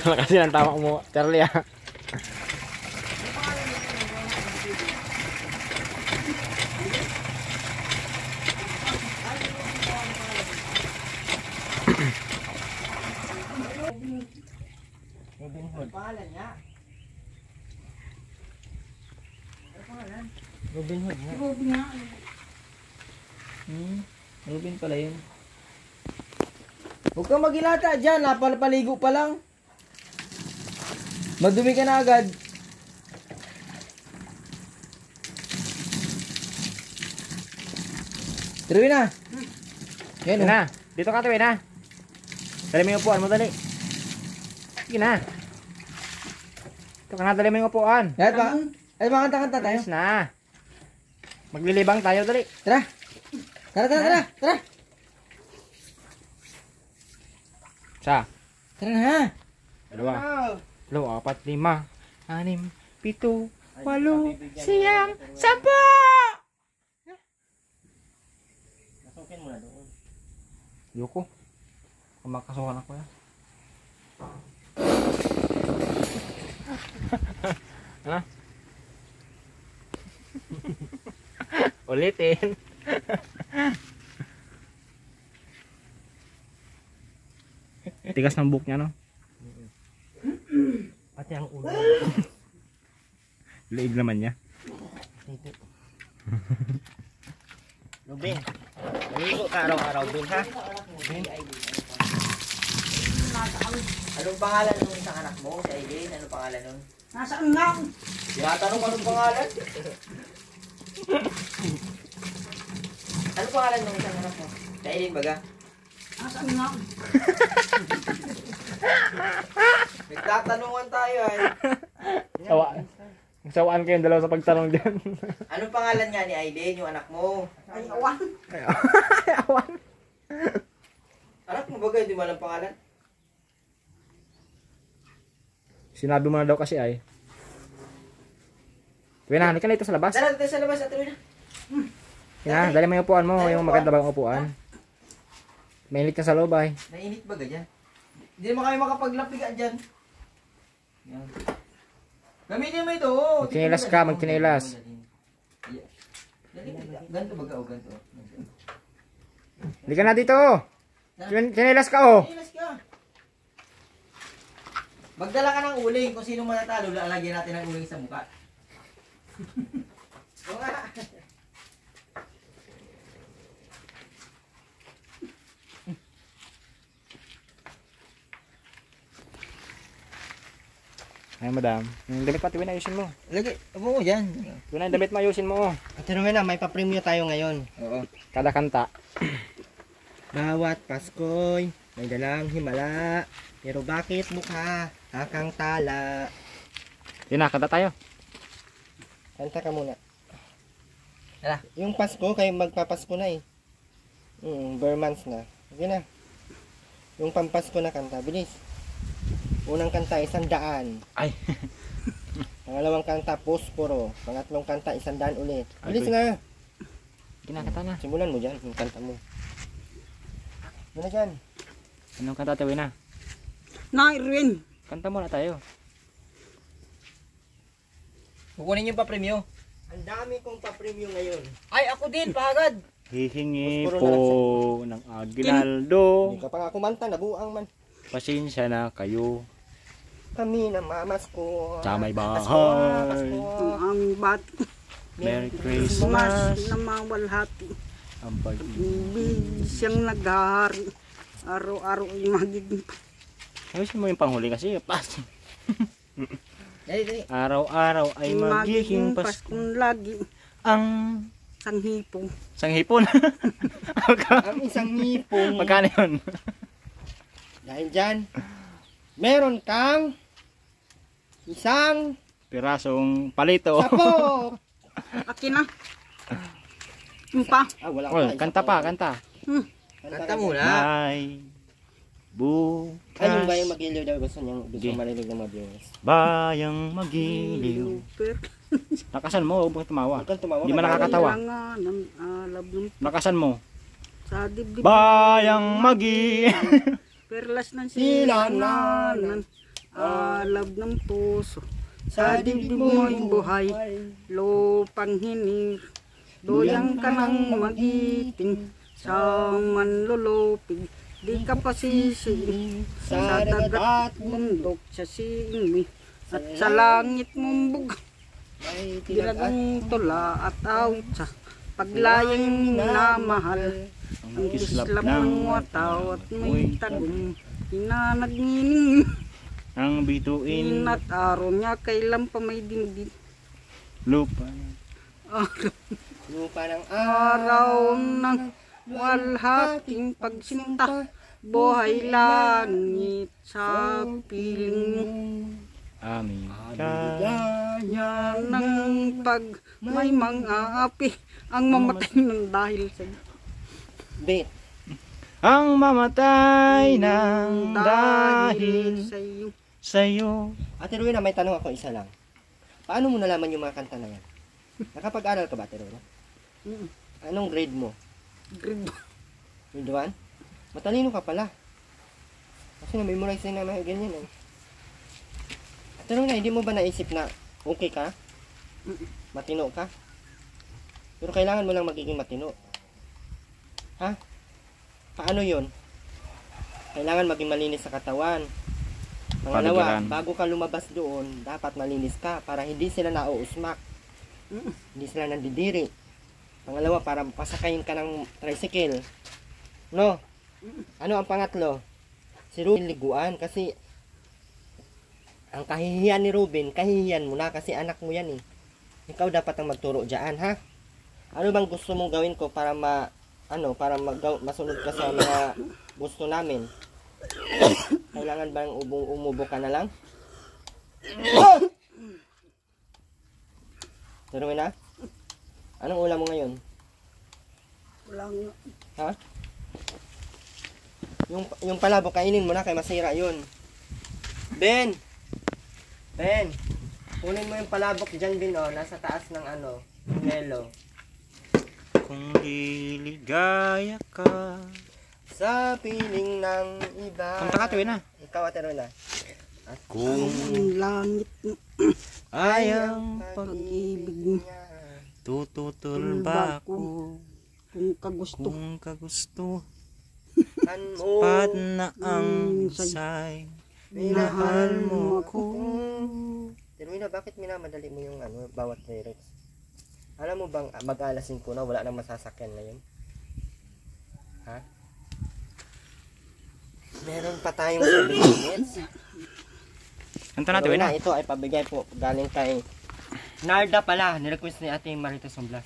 Kasi ang tama mo, Charlie ah. Robin Hood. Pangalan niya? Robin Hood nga. Robin nga. Robin pala yun. Huwag kang magilata dyan, napapaligo pa lang. Madumi ka na agad. Tuloy na. Yan Sige na, dito ka tuwi na. Dali mo yung upuan mo, dali. Sige na. Dito ka na, dali mo yung upuan. Lahat ba? Ay, mga kanta-kanta tayo. Ayos na. Maglilibang tayo, dali. Tara. Tara. Sa. Tara na. Dalawa. 2, 4, 5, 6, 7, 8, 9, 10. Masukin mo na doon. Yoko. Kumakasuhan ako yan. Ha? Ulitin. Tigas ng buhok niya, no? Pati ang ulo. Liig naman niya. Robin. Maligo ka araw-araw, Bin, ha? Anong pangalan ng isang anak mo, si Aileen? Anong pangalan nun? Nasaan nga? Tinatanong ko anong pangalan? Anong pangalan ng isang anak mo? Si Aileen baga? Nasaan nga? Nagtatanungan tayo ay. Sawaan kayong dalawa sa pagtanong dyan. Anong pangalan nga ni Aileen, yung anak mo? Ay, awan. Awan. Anak mo baga, hindi mo alam pangalan? Sinabi mo na daw kasi ay. Tuwi na, halika na ito sa labas. Tara, tayo sa labas at tuloy na. Yan, dali mo yung upuan mo, yung maganda bagong upuan. Mainit ka sa loob ay. Nainit baga dyan? Hindi naman kami makapaglapiga dyan. Yan. Gamitin mo ito. Magkinilas ka, magkinilas. Ganto baga o ganto. Halika na dito. Kinilas ka oh. Kinilas ka. Magdala ka ng uling. Kung sino manatalo, lalagyan natin ng uling sa mukha. Oo nga. Ay madam, yung damit mo, tuwi na ayusin mo. Lagay, oo yan. Tuwi na yung damit mo, ayusin mo. At naman na, may pa-premyo tayo ngayon. Oo. Kada kanta. Bawat Pasko'y may dalang himala. Pero bakit mukha akang tala? Yun na, kanta tayo. Kanta ka muna. Hala, yung Pasko, kayo magpapasko na eh. Bare months na. Sige na. Yung pampasko na kanta, bilis. Unang kanta, 100. Ay. Pangalawang kanta, posporo. Pangatlong kanta, 100 ulit. Bilis Agoy. na. Kinakanta na. Simulan mo dyan, yung kanta mo. Muna dyan. Anong kanta tuwi na? Na, Irwin. Kanta muna tayo. Kukunin yung pa-premyo. Ang dami kong pa-premyo ngayon. Ay, ako din, pahagad. Hihingi Puro po na ng Aguinaldo. Hindi ka pa nga kumanta, nabuang man. Pasensya na kayo. Kami na mamas ko. Sa may bahay. Pasko. Ang bat. Merry Mas Christmas. na mawalhati. Ang pag Ibig siyang naghahari. Araw-araw ay magiging ayusin mo yung panghuli kasi. Pas. Dali, dali. Araw-araw ay magiging Pasko. Paskong lagi. Ang Sanghipong. sanghipon. Ang isang ngipong. Magkano yun? Dahil dyan, meron kang isang Pirasong palito. sapok. Akin na. Yung pa. Ah, wala Oy, kanta pa, kanta. Kanta muna. May Ay, yung Bukas bayang magiliw daw gusto niyang gusto Sige. marinig ng mga viewers. bayang magiliw. Per. Lakasan mo, huwag kang tumawa. Huwag kang tumawa. Di man nakakatawa. Kailangan ng alab ng Lakasan mo. sa dibdib. Bayang magiliw. Perlas ng Silanganan. silanganan. Alab ng puso. Sa dibdib mo'y buhay. Lupang hinir. Doyang ka nang magiting. Sa manlulupig. Di ka pasisiin. Sa dagat at bundok. Sa singmi. At sa langit mong bug. May Dilagang tula at awit sa paglayang minamahal. Ang kislap ng wataw at may tagong hinanagnining. Ang bituin At araw niya kailan pa may dinggin. lupa. lupa ng Araw ng walhating pagsinta. Buhay langit sa piling mo. Amin. Gaya ng pag may mga api ang mamatay ng dahil sa Bit. Ang mamatay ng dahil sa iyo. sa'yo. Ate Rowena, may tanong ako isa lang. Paano mo nalaman yung mga kanta na yan? Nakapag-aral ka ba, Ate Rowena? Mm. Anong grade mo? Grade Grade 1? Matalino ka pala. Kasi na-memorize na mga ganyan eh. Ate Rowena, hindi mo ba naisip na okay ka? Matino ka? Pero kailangan mo lang magiging matino. Ha? Paano yun? Kailangan maging malinis sa katawan. Pangalawa, Paligiran. bago ka lumabas doon, dapat malinis ka para hindi sila nauusmak. Hindi sila nandidiri. Pangalawa, para pasakayin ka ng tricycle. No? Ano ang pangatlo? Si Ruben liguan kasi ang kahihiyan ni Ruben, kahihiyan mo na kasi anak mo yan eh. Ikaw dapat ang magturo diyan, ha? Ano bang gusto mong gawin ko para masunod ka sa mga gusto namin? Kailangan bang umubo ka na lang? Turuin na? Anong ulam mo ngayon? Walang Ha? Yung palabok, kainin mo na kay masira yun. Ben! Kunin mo yung palabok dyan, Ben, oh. Nasa taas ng melo. Kung liligaya ka. Sa piling ng iba. Kanta ka, tuwin na. Ikaw, Ate Rona. Kung langit ayang pag-ibig mo. tututol ba ako Kung kagusto. kung kagusto Mo, pat na ang say minahal mo ako. Termina, bakit minamadali mo yung bawat lyrics? Alam mo bang mag-alas 5 na wala nang masasakyan ngayon? Ha? Meron pa tayong 7 minutes. Kanta na, tuwin na. Ito ay pabigay po galing kay Narda pala. Nirequest ni Ate Marites Omblas.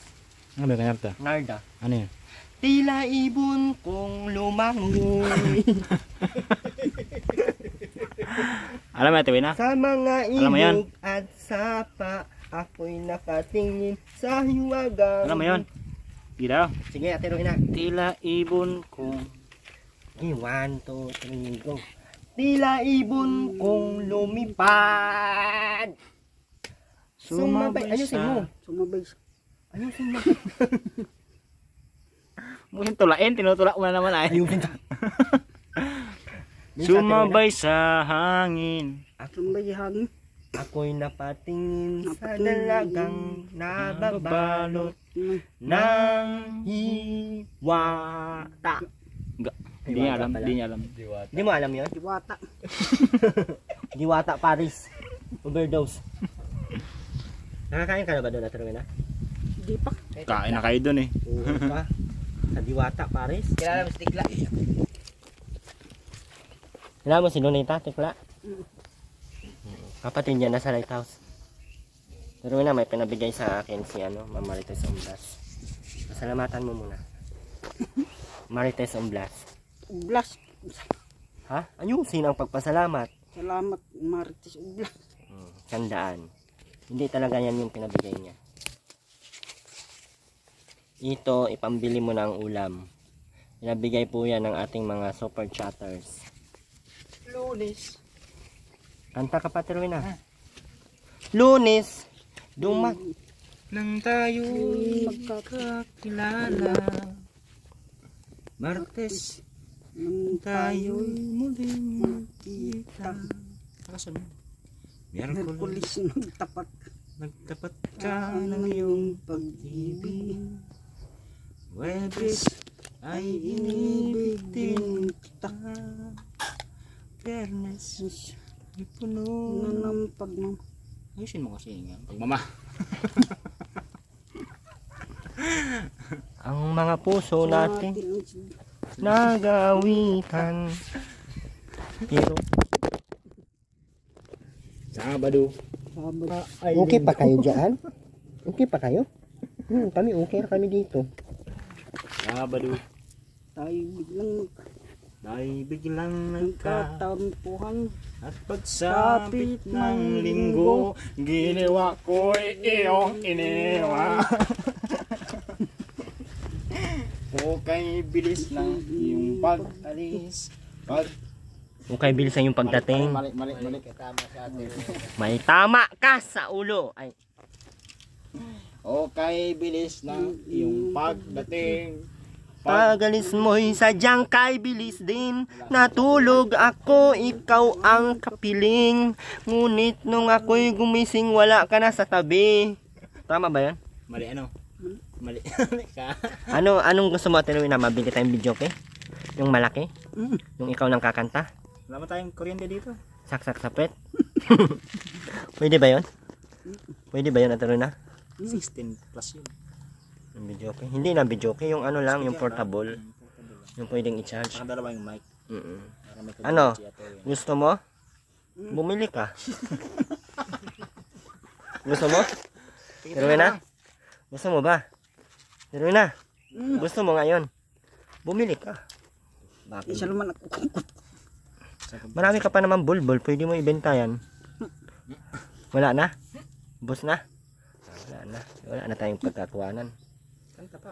Ano ba kanya? Narda. Ano yun? Tila ibon kong lumangoy Alam mo, tuwin na. sa mga Alam mo yan? ilog at sapa. Ako'y nakatingin sa hiwagang. Alam mo yun? Gila. Sige, Ate Rowena. Tila ibon kong 1, 2, 3, go. Tila ibon kong lumipad. Sumabay. Ayusin mo. Sumabay sa Ayusin mo. Mungkin tulain, tinutulak mo na naman ay. Ayusin. Sumabay sa hangin. sumabay hangin. Ako'y napatingin sa dalagang nababalot ng hiwata. Hindi niya alam, hindi niya alam. Hindi mo alam yun? Diwata. Diwata Paris. Overdose. Nakakain ka na ba doon, Ate Rowena? Di pa. Kain na kayo dun eh. Oo pa. Sa Diwata Paris. Kilala mo si Tikla? Kilala mo si Lunita, Tikla? Kapatid niya nasa lighthouse. Pero na may pinabigay sa akin si Ma'am Marites Omblas. Pasalamatan mo muna. Marites Omblas. Ublas. Ha? Ayusin ang pagpasalamat. Salamat Marites Ublas. Tandaan. Hindi talaga yan yung pinabigay niya. Ito, ipambili mo ng ulam. Pinabigay po yan ng ating mga super chatters. Lunes. Kanta ka pa, Terwin, ah. Lunes, Nang tayo'y magkakilala. Martes, nang tayo'y muling magkita. Nakasan mo? Merkulis nagtapat Nagtapat ka ng iyong pag-ibig. Webes ay inibig din kita. Biyernes ay puno. nanampag mo. Ayusin mo kasi nga. Pagmama. ang mga puso natin nag-aawitan. Pero, Sabado. okay pa kayo dyan? Okay pa kayo? Kami okay na kami dito. Sabado. Tayo Biglang nagkatampuhan. at pagsapit ng linggo, ginawa ko'y iyong iniwa. Okay, bilis ng iyong pag-alis. Okay, bilisan yung pagdating. Mali. May tama ka sa ulo. Ay, Okay, bilis ng iyong pagdating. pagalis mo'y sadyang kay bilis din. Natulog ako, ikaw ang kapiling. Ngunit nung ako'y gumising, wala ka na sa tabi. Tama ba yan? Mali ano? Mali. Anong gusto mo, Terwin, na mabili tayong video, okay? Yung malaki? Yung ikaw nang kakanta? Wala mo tayong kuryente dito. Saksak sapet? Pwede ba yun? Pwede ba yun, Terwin, na? 16 plus yun. Yung video, okay? Hindi na video, okay? Yung ano lang, yung portable. Yung pwedeng i-charge. Saka dalawa yung mic. Para may Ano? kuryente at yun. Gusto mo? Bumili ka. Gusto mo? Terwin, na? Gusto mo ba? Terwin, na? Gusto mo ngayon? Bumili ka. Bakit? Isa naman ako. Marami ka pa naman bulbul, pwede mo ibenta yan. Wala na? Bus na? Wala na tayong pagkatuwanan. Kanta pa.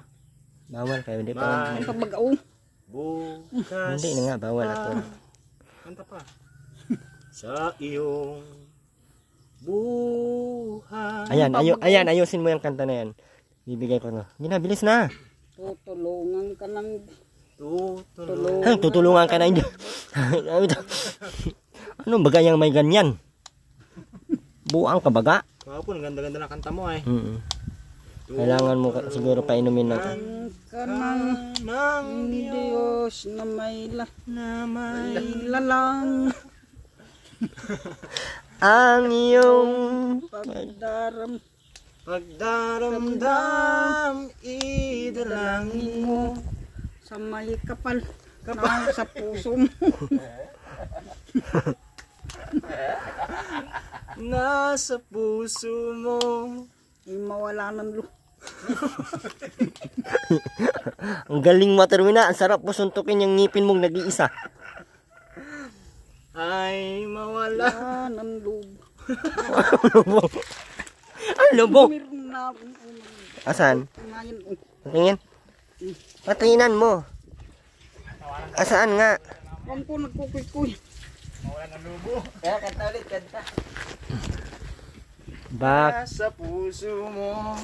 Bawal kayo, hindi pa. Ang pabagaw. Bukas. Hindi na nga, bawal ako. Kanta pa. Sa iyong buhay. Ayan, ayusin mo yung kanta na yan. Bibigay ko na. Hindi na, bilis na. Tutulungan ka ng Tutulong. Tutulungan ka na. Hindi. Anong baga yung may ganyan? Buang ka baga? Kahapon, ganda-ganda ng kanta mo eh. Kailangan mo siguro painumin ng ka ng Diyos na may lalang ang iyong Pagdaramdam, idalangin mo. sa may kapal na sa puso mo. Nasa puso mo. Ay mawala ng ang galing mo, Terwin, na. Ang sarap mo suntukin yung ngipin mong nag-iisa. Ay mawala. ng loob. Ang lubog. Meron na akong Asan? kumain. Patingin. Patinginan mo. Asaan nga? Huwag ko nagkukuy-kuy. Kaya kanta ulit, kanta. Bak Nasa puso mo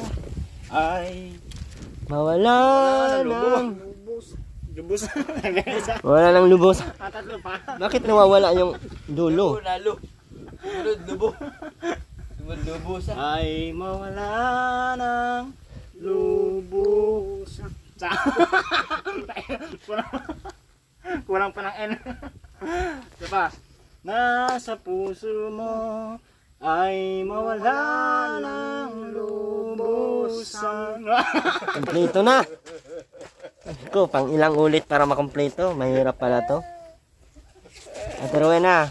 ay mawala ng lubos. wala ng lubos. Tatlo pa. Bakit nawawala yung dulo? Ay mawala ng lubos. Kulang pa ng N. Diba? Nasa puso mo ay mawala ng lubos. Kompleto na. Ko, pang ilang ulit para makompleto. Mahirap pala to. At Terwin, na.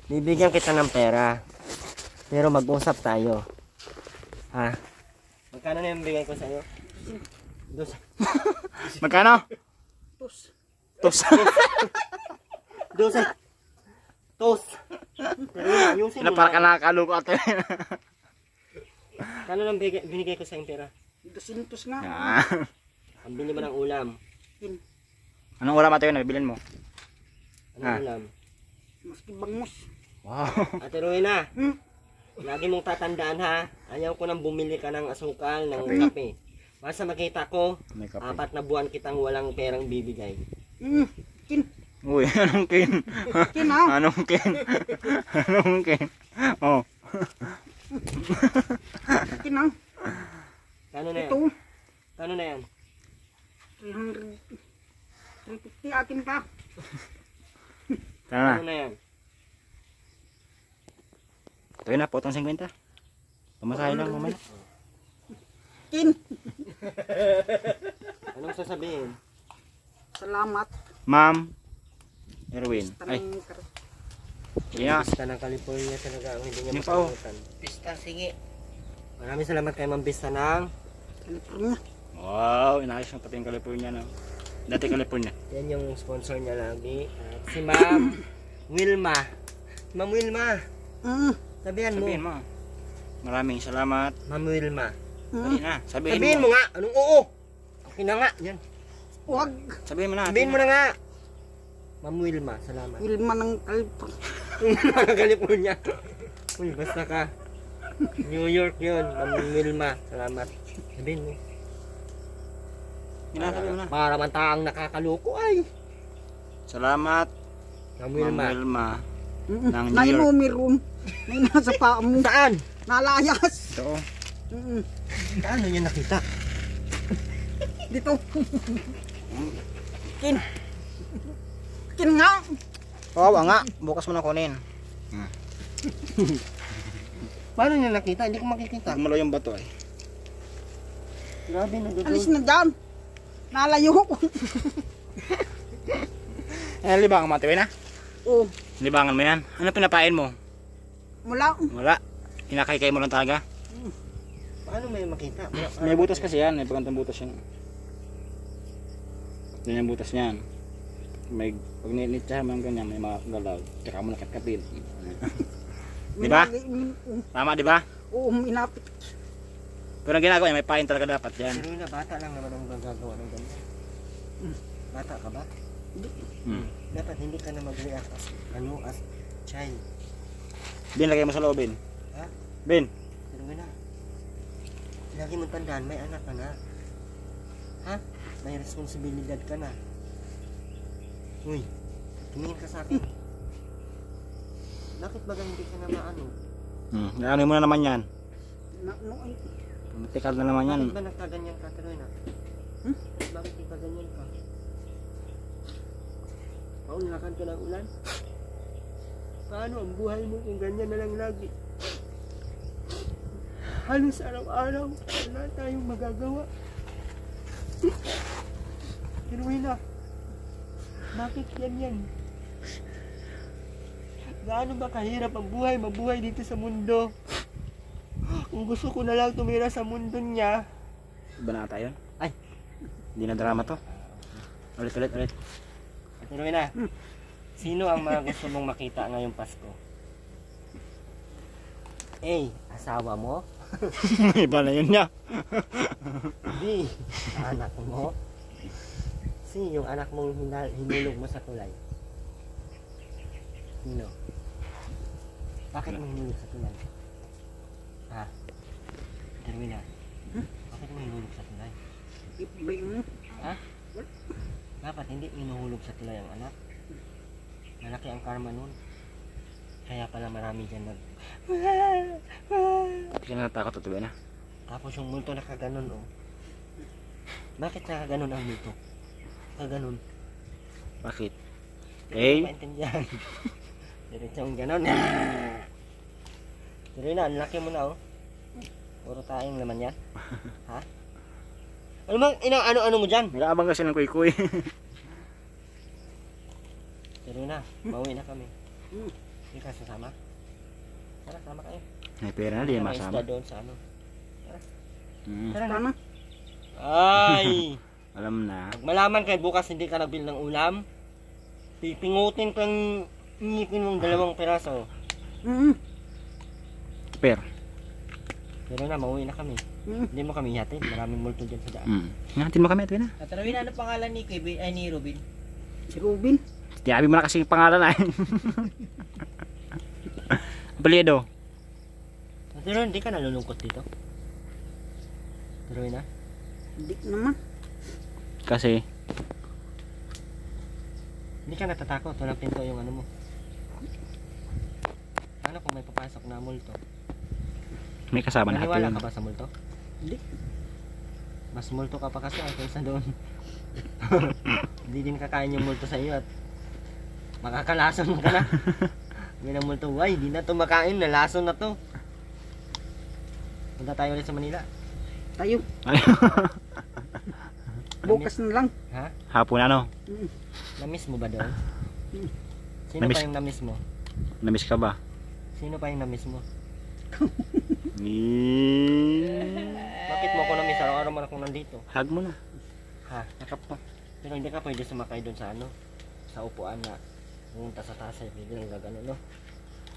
Bibigyan kita ng pera. Pero mag-usap tayo. Ha? Magkano na yung bigay ko sa iyo? Magkano? Tos. Tos. 12. Tos. Terwin, ayusin Ina mo. para ka nakakaloko ate. Kano lang binigay ko sa yung pera? 200 nga. Ang bili mo ng ulam. Anong oras ate yun? Nabilin mo? Anong ulam? Maski bangus. Wow. Ate Rowena, Hmm? lagi mong tatandaan ha, ayaw ko nang bumili ka ng asukal, ng Kape. kape. Basta makita ko, May kape. 4 na buwan kitang walang perang bibigay. Kin. Uy, anong kin? Kin ha? Anong kin? Anong kin? Oh. Kin ha? Kano na yan? Ito. Kano na yan? 300. 350 akin pa. Tara na. Kano na yan? Ito yun na, potong 50. Pamasahin lang mamaya. Kin. Anong sasabihin? Salamat. Ma'am Erwin. Ay, Tanong ka. yeah. Pista ng California talaga ang hindi niya Yung pa, oh. makalimutan. Pista, sige. Maraming salamat kay Ma'am Pista ng... California. Wow, inayos ng pati yung California na. Dati California. Yan yung sponsor niya lagi. At si Ma'am Wilma. Ma'am Wilma, sabihan mo. Sabihin mo. Maraming salamat. Ma'am Wilma. Dali na. Sabihin, Sabihin mo nga. Anong oo? Okay na nga. Yan. Huwag. Sabihin mo na. Sabihin mo na nga. Ma'am Wilma, salamat. Wilma ng California. Mga California. Uy, basta ka. New York yun. Ma'am Wilma, salamat. Sabihin mo. Sabihin mo na. Para man taang nakakaloko ay. Salamat. Ma'am Ma'am Wilma. Wilma. Ng New Nay York. mo, may room. May nasa paa mo. Saan? Nalayas. Ito. Saan niya nakita? Dito. Kin. Kin nga. Oo nga. Bukas mo na kunin. Paano niya nakita? Hindi ko makikita. Gumalaw yung bato ay. Grabe na Alis na dyan. Nalayo ko. Eh, libangan mo, Ate na? Oh, Libangan mo yan. Ano pinapain mo? mula. Wala. Kinakaykay mo lang talaga. Paano may makita? May butas kasi yan. May pagkantang butas yan. Yan yung butas niyan. May, pag ninitsahan mo ng ganyan, may mga galaw. Tsaka mo nakatkatin. Di ba? Tama, di ba? Oo, inapit. Pero ang ginagawa niya, may pain talaga dapat yan. Pero na bata lang naman ang gagawa ng ganyan. Bata ka ba? Dapat hindi ka na mag-react as child. Bin, lagay mo sa loob, Bin. Ha? Bin. Pero na. Lagi mong tandaan, may anak ka na. Ha? May responsibilidad ka na. Uy, tumingin ka sa akin. Bakit baga hindi ka na maano? Ano mo na naman yan? Noon. Matikal na naman yan. Bakit ba nagkaganyan ka, Troyna? Bakit nagkaganyan ka? Paunlakan ka ng ulan? Paano ang buhay mo kung ganyan na lang lagi? Halos araw-araw, wala tayong magagawa. Troyna, bakit yan? Gaano ba kahirap ang buhay, mabuhay dito sa mundo? Kung gusto ko na lang tumira sa mundo niya. Iba na ata yun? Ay. Hindi na drama to. Ulit. Ate Rowena, sino ang mga gusto mong makita ngayong Pasko? A. Asawa mo. Iba na yun niya. B. Anak mo. C. Yung anak mong hinulog mo sa tulay. Sino? Bakit mo hinulog sa tulay? Ha? Ate Rowena, bakit mo hinulog sa tulay? Ibring. Ha? Dapat hindi inuhulog sa tulay ang anak. Malaki ang karma nun. Kaya pala marami dyan Hindi ka na natakot, Ate na. Tapos yung multo nakaganon oh. Bakit nakaganon ang multo? Nakaganon. Bakit? Hindi ko maintindihan. Diretsong ganon. Pero na, ang laki mo na oh. Puro tayong laman yan. Ha? Ano bang ano mo dyan? Nag-aabang kasi ng kuy-kuy. Pero na, mauwi na kami. Hindi ka sasama? Tara, sama kayo. May pera na, di May masama. isda doon sa ano. Tara na. Sana. Ay! Alam na. Pag malaman kayo bukas hindi ka nabil ng ulam, pipingutin kang ngipin mong 2 piraso. Per. Pero na, mauwi na kami. Hindi mo kami ihatid. Maraming multo dyan sa daan. Ngatin mo kami, Ate na. At Rowena, ano pangalan ni Kevin, ay ni Robin? Si Robin. Tiyabi mo na kasi yung pangalan ay. Apelyido. Pero hindi ka nalulungkot dito? Pero na? Hindi naman. Kasi Hindi ka natatakot, walang pinto yung ano mo. Paano kung may papasok na multo? may kasama na Maniwala yun. ka ba sa multo? Hindi. Mas multo ka pa kasi kaysa doon. Hindi din kakain yung multo sa iyo at makakalason ka na. May na multo, ay, di na to makain, nalason na to. Punta tayo ulit sa Manila. Tayo. Bukas na lang. Ha? Hapon ano? Namiss mo ba doon? Sino Namiss. pa yung namiss mo? Namiss ka ba? Sino pa yung namiss mo? Eh, Bakit mo ako namiss? Araw-araw man ako nandito. hug mo na. Ha? Pero hindi ka pwede sumakay doon sa ano? Sa upuan na pumunta sa taas ay biglang gagano, no?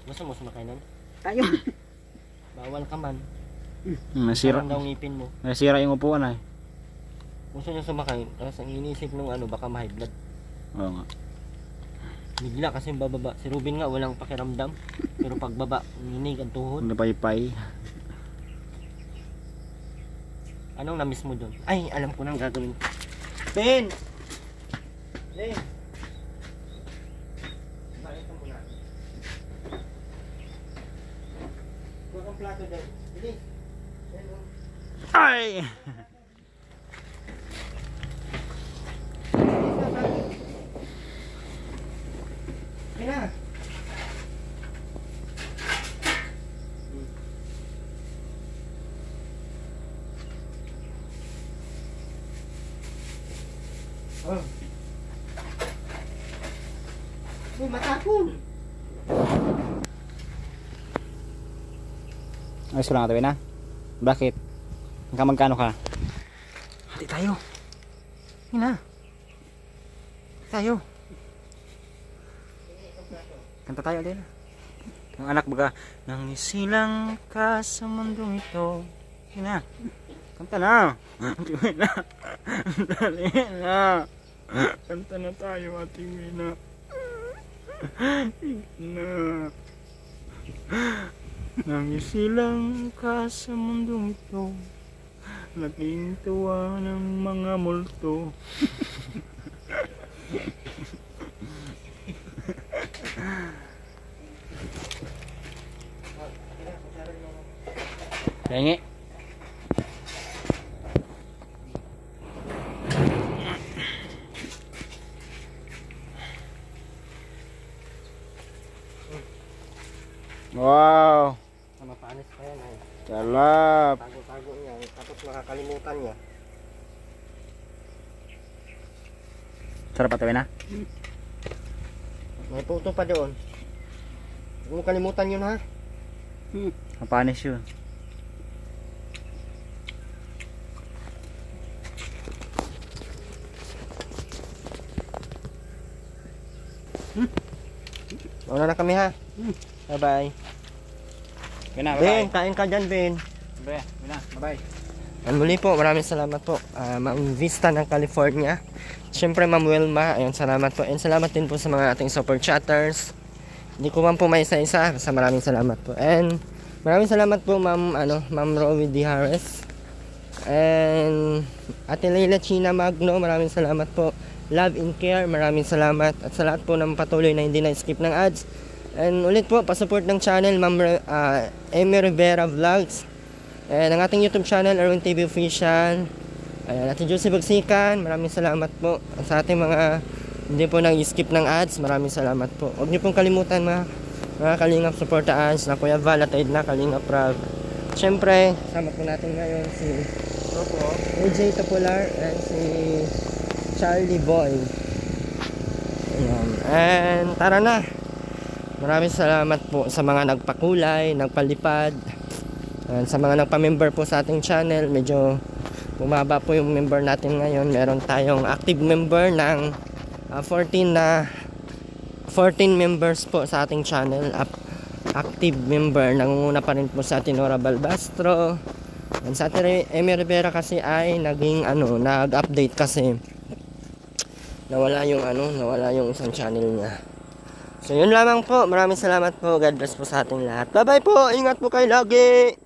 Gusto mo sumakay nun? Tayo. Bawal ka man. Nasira. Parang daw ngipin mo. Nasira yung upuan ay. Gusto nyo sumakay, tapos ang inisip nung ano, baka ma-high blood. Oo nga. Bigla kasi bababa. Si Ruben nga walang pakiramdam. Pero pagbaba, ninig ang tuhod. Napaypay. Anong namiss mo doon? Ay, alam ko nang gagawin. Ben! Ben! Bakit ka muna? Huwag kang plato doon. Bilis! Ben, oh. Ay! Ayun na! Oh. Uy, matapon! Ayos ko lang ito na. Bakit? Magkano ka? Hati tayo. Yun na. Tayo. Kanta tayo din. Ang anak baga, nang isilang ka sa mundong ito. Yun na. Kanta na. Ate na. Dali na. Kanta na tayo, Ate Wina. Na. Nang isilang ka sa mundong ito, laking tuwa ng mga multo. Lengi. Wow, Mapanis pa yan ay. sarap. Tago-tago niya. Tapos makakalimutan niya. Sarap ito na. May puto pa doon. Huwag mo kalimutan yun, ha? Mapanis yun. Mauna na kami, ha? Bye-bye. Wina, Ben, kain ka dyan, Ben. Wina, bye-bye. And muli po, maraming salamat po. Ma'am Vista ng California. Siyempre, Ma'am Wilma, ayun, salamat po. And salamat din po sa mga ating super chatters. Hindi ko man po may isa-isa. Basta maraming salamat po. And maraming salamat po, Ma'am Rowie D. Harris. And Ate Leila China Magno, maraming salamat po. Love and Care, maraming salamat. At sa lahat po ng patuloy na hindi na-skip ng ads. And ulit po, pasupport ng channel, Ma'am Amy Rivera Vlogs. And ang ating YouTube channel, Erwin TV Official. Ayan, Ate Josie Bagsikan, maraming salamat po. Sa ating mga hindi po nag-skip ng ads, maraming salamat po. Huwag niyo pong kalimutan mga Kalingap supportaan na Kuya Val at na Kalingap Prav. Siyempre, sama po natin ngayon si AJ Topolar and si Charlie Boy. Ayan. And tara na. Maraming salamat po sa mga nagpakulay, nagpalipad. And sa mga nagpa-member po sa ating channel, medyo bumaba po yung member natin ngayon. Meron tayong active member ng 14 members po sa ating channel. Active member, nangunguna pa rin po sa ating Nora Balbastro. And sa ating Amy Rivera kasi ay naging nag-update kasi nawala yung isang channel niya. So yun lamang po, maraming salamat po, God bless po sa ating lahat. Bye bye po, ingat po kayo lagi.